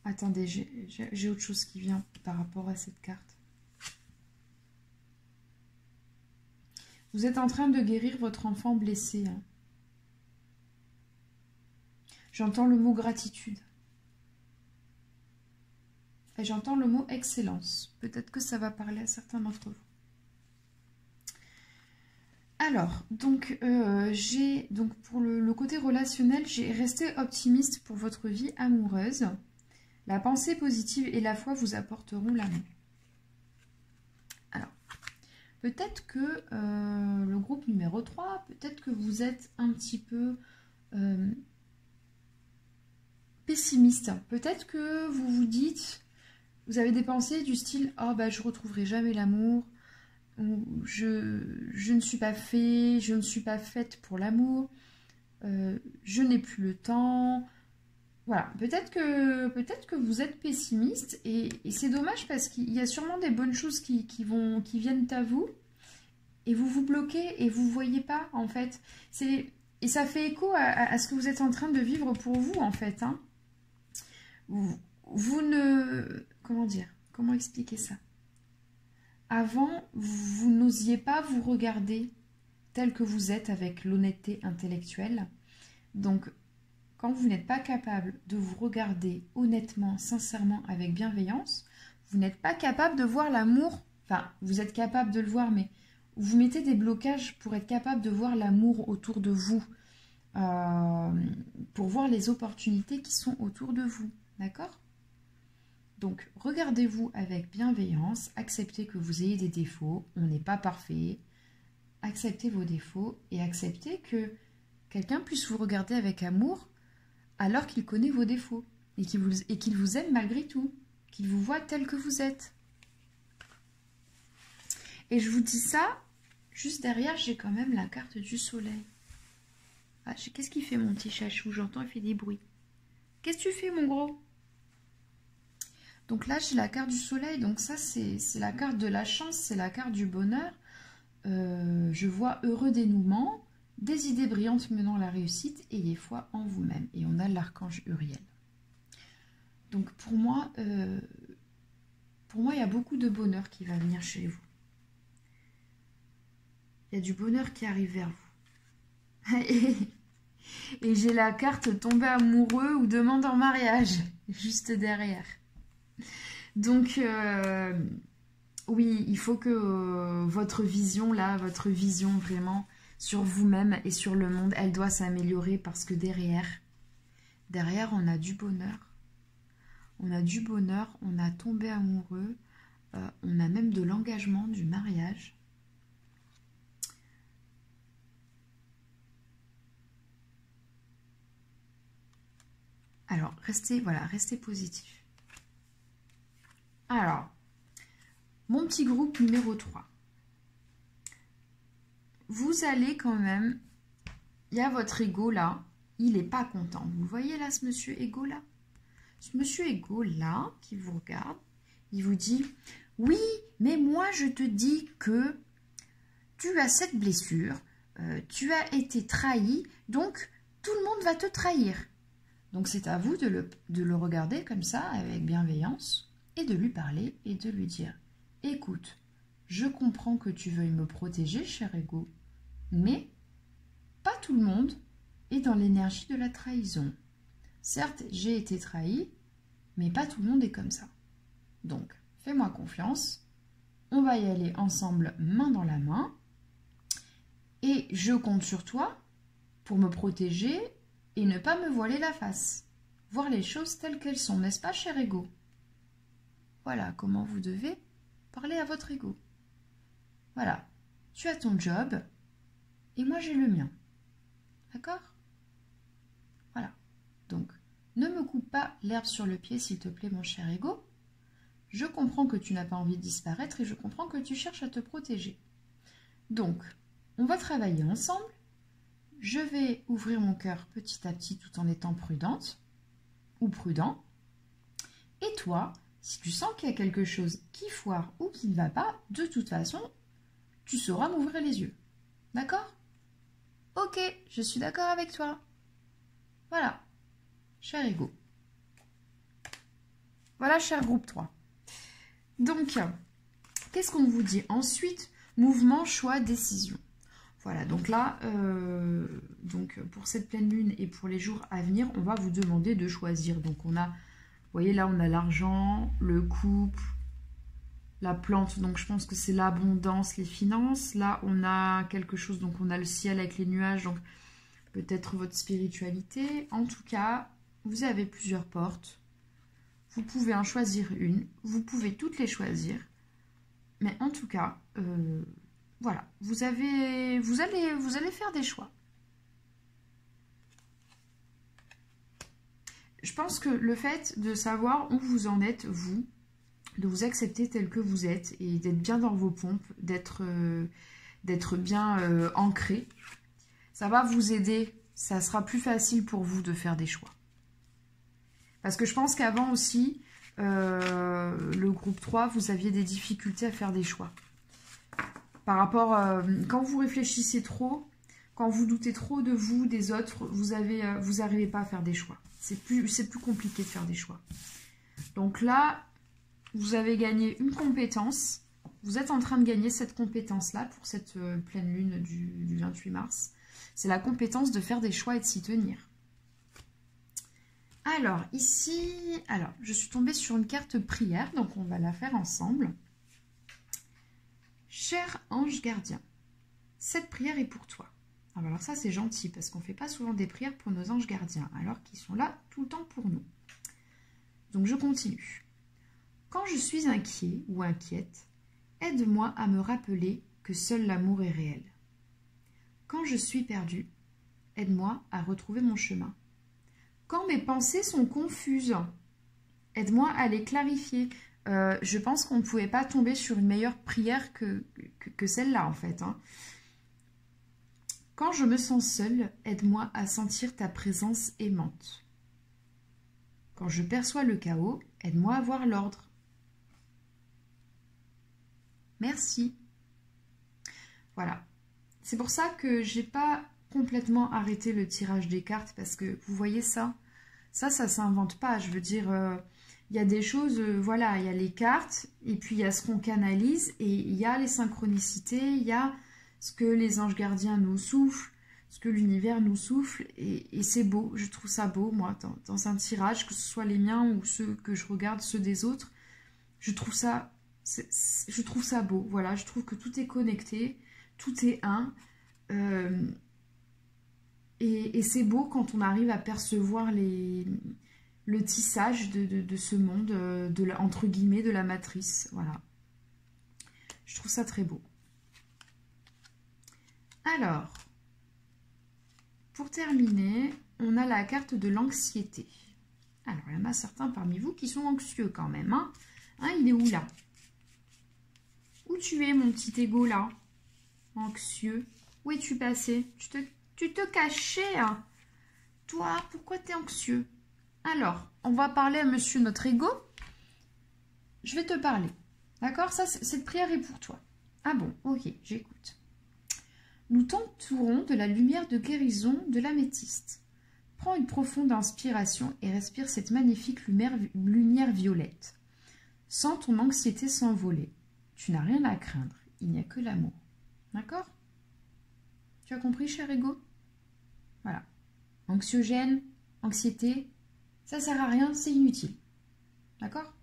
A: Attendez, j'ai autre chose qui vient par rapport à cette carte. Vous êtes en train de guérir votre enfant blessé. Hein. J'entends le mot gratitude. Et j'entends le mot excellence. Peut-être que ça va parler à certains d'entre vous. Alors, donc, pour le côté relationnel, j'ai resté optimiste pour votre vie amoureuse. La pensée positive et la foi vous apporteront l'amour. Alors, peut-être que le groupe numéro 3, peut-être que vous êtes un petit peu pessimiste. Peut-être que vous vous dites, vous avez des pensées du style « Oh, bah, je retrouverai jamais l'amour » ou « Je ne suis pas fait, je ne suis pas faite pour l'amour, je n'ai plus le temps ». Voilà, peut-être que vous êtes pessimiste et c'est dommage parce qu'il y a sûrement des bonnes choses qui viennent à vous et vous vous bloquez et vous ne voyez pas, en fait. Et ça fait écho à ce que vous êtes en train de vivre pour vous, en fait. Hein. Vous ne... Comment dire? Comment expliquer ça? Avant, vous n'osiez pas vous regarder tel que vous êtes avec l'honnêteté intellectuelle. Donc, quand vous n'êtes pas capable de vous regarder honnêtement, sincèrement, avec bienveillance, vous n'êtes pas capable de voir l'amour. Enfin, vous êtes capable de le voir, mais vous mettez des blocages pour être capable de voir l'amour autour de vous, pour voir les opportunités qui sont autour de vous. D'accord? Donc, regardez-vous avec bienveillance, acceptez que vous ayez des défauts, on n'est pas parfait, acceptez vos défauts et acceptez que quelqu'un puisse vous regarder avec amour alors qu'il connaît vos défauts et qu'il vous aime malgré tout, qu'il vous voit tel que vous êtes. Et je vous dis ça, juste derrière, j'ai quand même la carte du soleil. Ah, qu'est-ce qu'il fait mon petit chachou? J'entends, il fait des bruits. Qu'est-ce que tu fais mon gros? Donc là, j'ai la carte du soleil, donc ça, c'est la carte de la chance, c'est la carte du bonheur. Je vois heureux dénouement, des idées brillantes menant à la réussite, ayez foi en vous-même. Et on a l'archange Uriel. Donc pour moi, il y a beaucoup de bonheur qui va venir chez vous. Il y a du bonheur qui arrive vers vous. Et j'ai la carte tomber amoureux ou demande en mariage, juste derrière. Donc, oui, il faut que votre vision, là, votre vision vraiment sur vous-même et sur le monde, elle doit s'améliorer parce que derrière, on a du bonheur. On a du bonheur, on a tombé amoureux, on a même de l'engagement, du mariage. Alors, restez positif. Alors, mon petit groupe numéro 3. Vous allez quand même... Il y a votre ego là, il n'est pas content. Vous voyez là ce monsieur ego là? Ce monsieur ego là, qui vous regarde, il vous dit « Oui, mais moi je te dis que tu as cette blessure, tu as été trahi, donc tout le monde va te trahir. » Donc c'est à vous de le regarder comme ça, avec bienveillance, et de lui parler et de lui dire « Écoute, je comprends que tu veuilles me protéger, cher ego, mais pas tout le monde est dans l'énergie de la trahison. Certes, j'ai été trahi, mais pas tout le monde est comme ça. Donc, fais-moi confiance, on va y aller ensemble main dans la main, et je compte sur toi pour me protéger et ne pas me voiler la face. Voir les choses telles qu'elles sont, n'est-ce pas, cher ego? Voilà comment vous devez parler à votre ego. Voilà, tu as ton job et moi j'ai le mien. D'accord? Voilà. Donc, ne me coupe pas l'herbe sur le pied, s'il te plaît, mon cher ego. Je comprends que tu n'as pas envie de disparaître et je comprends que tu cherches à te protéger. Donc, on va travailler ensemble. Je vais ouvrir mon cœur petit à petit tout en étant prudente ou prudent. Et toi, si tu sens qu'il y a quelque chose qui foire ou qui ne va pas, de toute façon, tu sauras m'ouvrir les yeux. D'accord? Ok, je suis d'accord avec toi. Voilà, cher ego. Voilà, cher groupe 3. Donc, qu'est-ce qu'on vous dit ensuite? Mouvement, choix, décision. Voilà, donc là, pour cette pleine lune et pour les jours à venir, on va vous demander de choisir. Donc on a, vous voyez là, on a l'argent, le couple, la plante, donc je pense que c'est l'abondance, les finances. Là, on a quelque chose, donc on a le ciel avec les nuages, donc peut-être votre spiritualité. En tout cas, vous avez plusieurs portes. Vous pouvez en choisir une, vous pouvez toutes les choisir. Mais en tout cas, voilà, vous allez faire des choix. Je pense que le fait de savoir où vous en êtes, vous, de vous accepter tel que vous êtes et d'être bien dans vos pompes, d'être bien ancré, ça va vous aider. Ça sera plus facile pour vous de faire des choix. Parce que je pense qu'avant aussi, le groupe 3, vous aviez des difficultés à faire des choix. par rapport... quand vous réfléchissez trop, quand vous doutez trop de vous, des autres, vous n'arrivez pas à faire des choix. C'est plus compliqué de faire des choix. Donc là, vous avez gagné une compétence. Vous êtes en train de gagner cette compétence-là pour cette pleine lune du 28 mars. C'est la compétence de faire des choix et de s'y tenir. Alors, ici, je suis tombée sur une carte prière, donc on va la faire ensemble. Cher ange gardien, cette prière est pour toi. Alors ça, c'est gentil, parce qu'on ne fait pas souvent des prières pour nos anges gardiens, alors qu'ils sont là tout le temps pour nous. Donc, je continue. Quand je suis inquiet ou inquiète, aide-moi à me rappeler que seul l'amour est réel. Quand je suis perdu, aide-moi à retrouver mon chemin. Quand mes pensées sont confuses, aide-moi à les clarifier. Je pense qu'on ne pouvait pas tomber sur une meilleure prière que celle-là, en fait. Hein. Quand je me sens seule, aide-moi à sentir ta présence aimante. Quand je perçois le chaos, aide-moi à voir l'ordre. Merci. Voilà. C'est pour ça que j'ai pas complètement arrêté le tirage des cartes, parce que vous voyez ça, ça s'invente pas. Je veux dire, il y a des choses, voilà, il y a les cartes, et puis il y a ce qu'on canalise, et il y a les synchronicités, il y a ce que les anges gardiens nous soufflent, ce que l'univers nous souffle, et c'est beau. Je trouve ça beau, moi, dans un tirage, que ce soit les miens ou ceux que je regarde, ceux des autres. Je trouve ça beau, voilà, je trouve que tout est connecté, tout est un, et c'est beau quand on arrive à percevoir le tissage de ce monde, entre guillemets, de la matrice, voilà. Je trouve ça très beau. Alors, pour terminer, on a la carte de l'anxiété. Alors, il y en a certains parmi vous qui sont anxieux quand même, hein. Hein, il est où là? Où tu es, mon petit égo là? Anxieux. Où es-tu passé? Tu te cachais, hein? Toi, pourquoi tu es anxieux? Alors, on va parler à monsieur notre égo. Je vais te parler. D'accord? Ça, cette prière est pour toi. Ah bon, ok, j'écoute. Nous t'entourons de la lumière de guérison de l'améthyste. Prends une profonde inspiration et respire cette magnifique lumière violette. Sens ton anxiété s'envoler. Tu n'as rien à craindre, il n'y a que l'amour. D'accord? Tu as compris, cher ego? Voilà. Anxiogène, anxiété, ça ne sert à rien, c'est inutile. D'accord?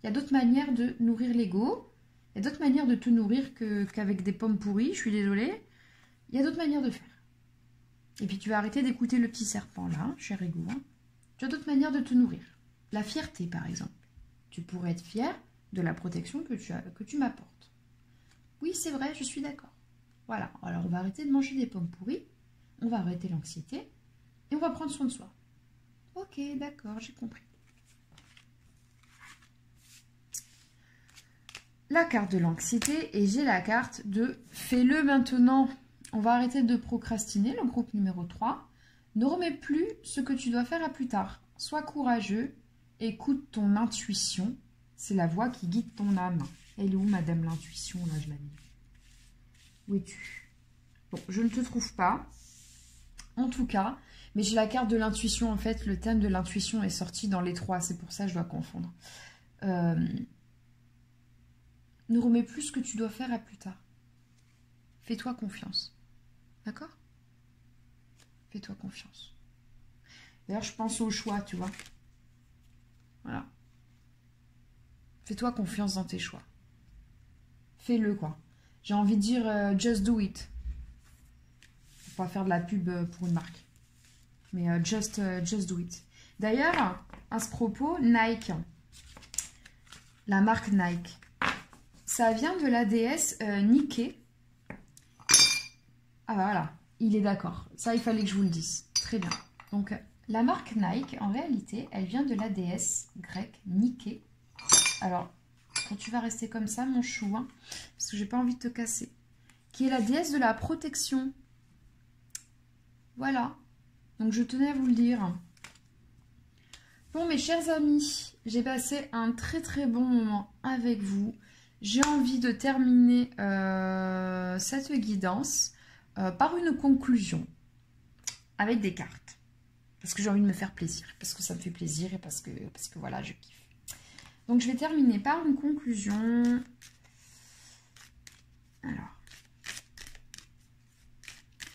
A: Il y a d'autres manières de nourrir l'ego. Il y a d'autres manières de te nourrir qu'avec des pommes pourries, je suis désolée. Il y a d'autres manières de faire. Et puis tu vas arrêter d'écouter le petit serpent là, cher ego. Hein. Tu as d'autres manières de te nourrir. La fierté, par exemple. Tu pourrais être fier de la protection que tu m'apportes. Oui, c'est vrai, je suis d'accord. Voilà, alors on va arrêter de manger des pommes pourries, on va arrêter l'anxiété et on va prendre soin de soi. Ok, d'accord, j'ai compris. La carte de l'anxiété et j'ai la carte de « Fais-le maintenant ». On va arrêter de procrastiner, le groupe numéro 3. Ne remets plus ce que tu dois faire à plus tard. Sois courageux, écoute ton intuition. C'est la voix qui guide ton âme. Elle est où, madame l'intuition? Là, je l'ai mis. Où es-tu? Bon, je ne te trouve pas. En tout cas, mais j'ai la carte de l'intuition. En fait, le thème de l'intuition est sorti dans les 3. C'est pour ça que je dois confondre. Ne remets plus ce que tu dois faire à plus tard. Fais-toi confiance. D'accord? Fais-toi confiance. D'ailleurs, je pense au choix, tu vois. Voilà. Fais-toi confiance dans tes choix. Fais-le, quoi. J'ai envie de dire just do it. Faut pas faire de la pub pour une marque. Mais just do it. D'ailleurs, à ce propos, Nike. La marque Nike. Ça vient de la déesse Nike. Ah voilà, il est d'accord. Ça, il fallait que je vous le dise. Très bien. Donc, la marque Nike, en réalité, elle vient de la déesse grecque Nike. Alors, quand tu vas rester comme ça, mon chou, hein, parce que j'ai pas envie de te casser, qui est la déesse de la protection. Voilà. Donc, je tenais à vous le dire. Bon, mes chers amis, j'ai passé un très très bon moment avec vous. j'ai envie de terminer cette guidance par une conclusion avec des cartes. Parce que j'ai envie de me faire plaisir, parce que ça me fait plaisir et parce que voilà, je kiffe. Donc je vais terminer par une conclusion. Alors,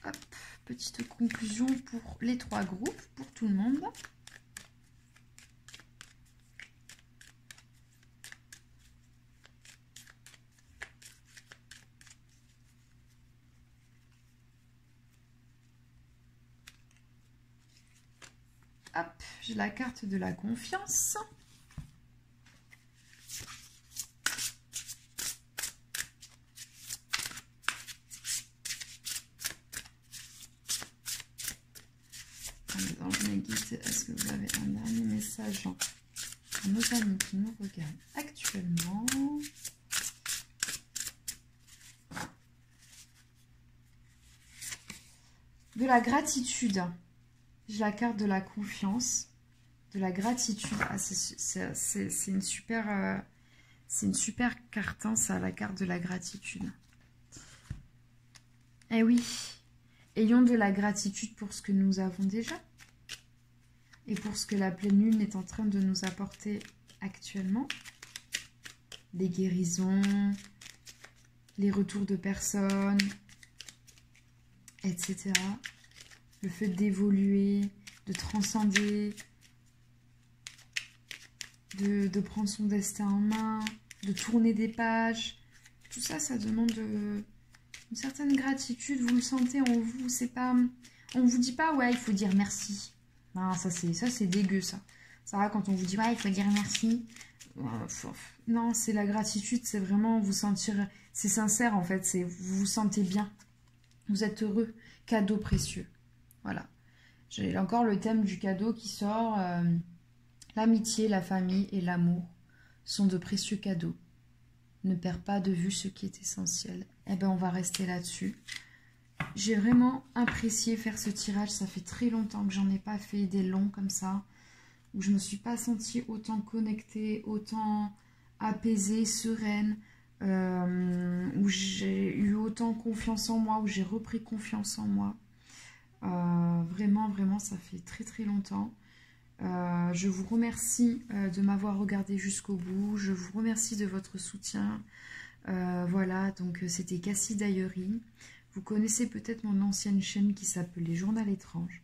A: hop, petite conclusion pour les 3 groupes, pour tout le monde. Hop, j'ai la carte de la confiance. Dans le guide, est-ce que vous avez un dernier message à nos amis qui nous regardent actuellement? De la gratitude. J'ai la carte de la confiance, de la gratitude. Ah, c'est une super carte, hein, ça, la carte de la gratitude. Eh oui, ayons de la gratitude pour ce que nous avons déjà et pour ce que la pleine lune est en train de nous apporter actuellement. Les guérisons, les retours de personnes, etc. Le fait d'évoluer, de transcender, de prendre son destin en main, de tourner des pages. Tout ça, ça demande une certaine gratitude. Vous le sentez en vous. C'est pas, on vous dit pas, ouais, il faut dire merci. Non, ça c'est dégueu, ça. Ça va quand on vous dit, ouais, il faut dire merci. Non, c'est la gratitude, c'est vraiment vous sentir... C'est sincère, en fait. Vous vous sentez bien. Vous êtes heureux. Cadeau précieux. Voilà. J'ai encore le thème du cadeau qui sort. L'amitié, la famille et l'amour sont de précieux cadeaux. Ne perds pas de vue ce qui est essentiel. Eh bien, on va rester là-dessus. J'ai vraiment apprécié faire ce tirage. Ça fait très longtemps que j'en ai pas fait des longs comme ça, où je me suis pas sentie autant connectée, autant apaisée, sereine, où j'ai eu autant confiance en moi, où j'ai repris confiance en moi. Vraiment, vraiment, ça fait très très longtemps. Je vous remercie de m'avoir regardé jusqu'au bout. Je vous remercie de votre soutien. Voilà, donc c'était Cassie Diary. Vous connaissez peut-être mon ancienne chaîne qui s'appelait Journal étrange.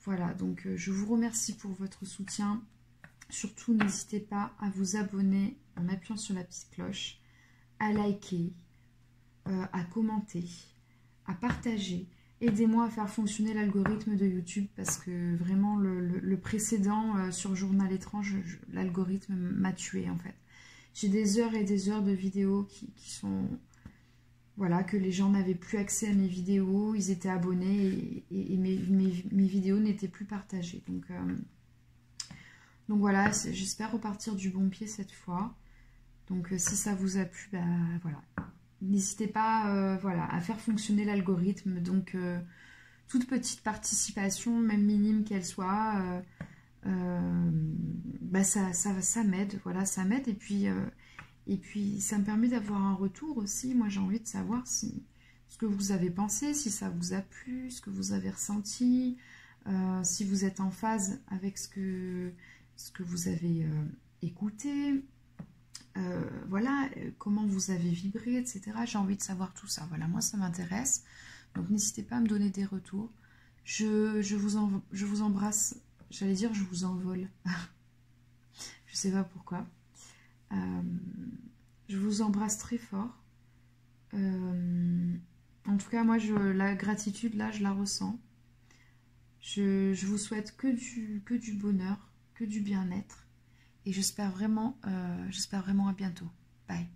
A: Voilà, donc je vous remercie pour votre soutien. Surtout, n'hésitez pas à vous abonner en appuyant sur la petite cloche, à liker, à commenter, à partager. Aidez-moi à faire fonctionner l'algorithme de YouTube parce que vraiment le précédent sur Journal étrange, l'algorithme m'a tué en fait. J'ai des heures et des heures de vidéos qui sont... Voilà, que les gens n'avaient plus accès à mes vidéos, ils étaient abonnés et mes vidéos n'étaient plus partagées. Donc voilà, j'espère repartir du bon pied cette fois. Donc si ça vous a plu, bah voilà. N'hésitez pas voilà, à faire fonctionner l'algorithme. Donc toute petite participation, même minime qu'elle soit, bah, ça m'aide. Voilà, ça m'aide. Et puis, ça me permet d'avoir un retour aussi. Moi, j'ai envie de savoir ce que vous avez pensé, si ça vous a plu, ce que vous avez ressenti, si vous êtes en phase avec ce que vous avez écouté. Voilà, comment vous avez vibré, etc. J'ai envie de savoir tout ça. Voilà, moi, ça m'intéresse. Donc, n'hésitez pas à me donner des retours. Je vous embrasse. J'allais dire, je vous envole. Je sais pas pourquoi. Je vous embrasse très fort. En tout cas, moi, la gratitude, là, je la ressens. Je vous souhaite que du bonheur, que du bien-être. Et j'espère vraiment à bientôt. Bye.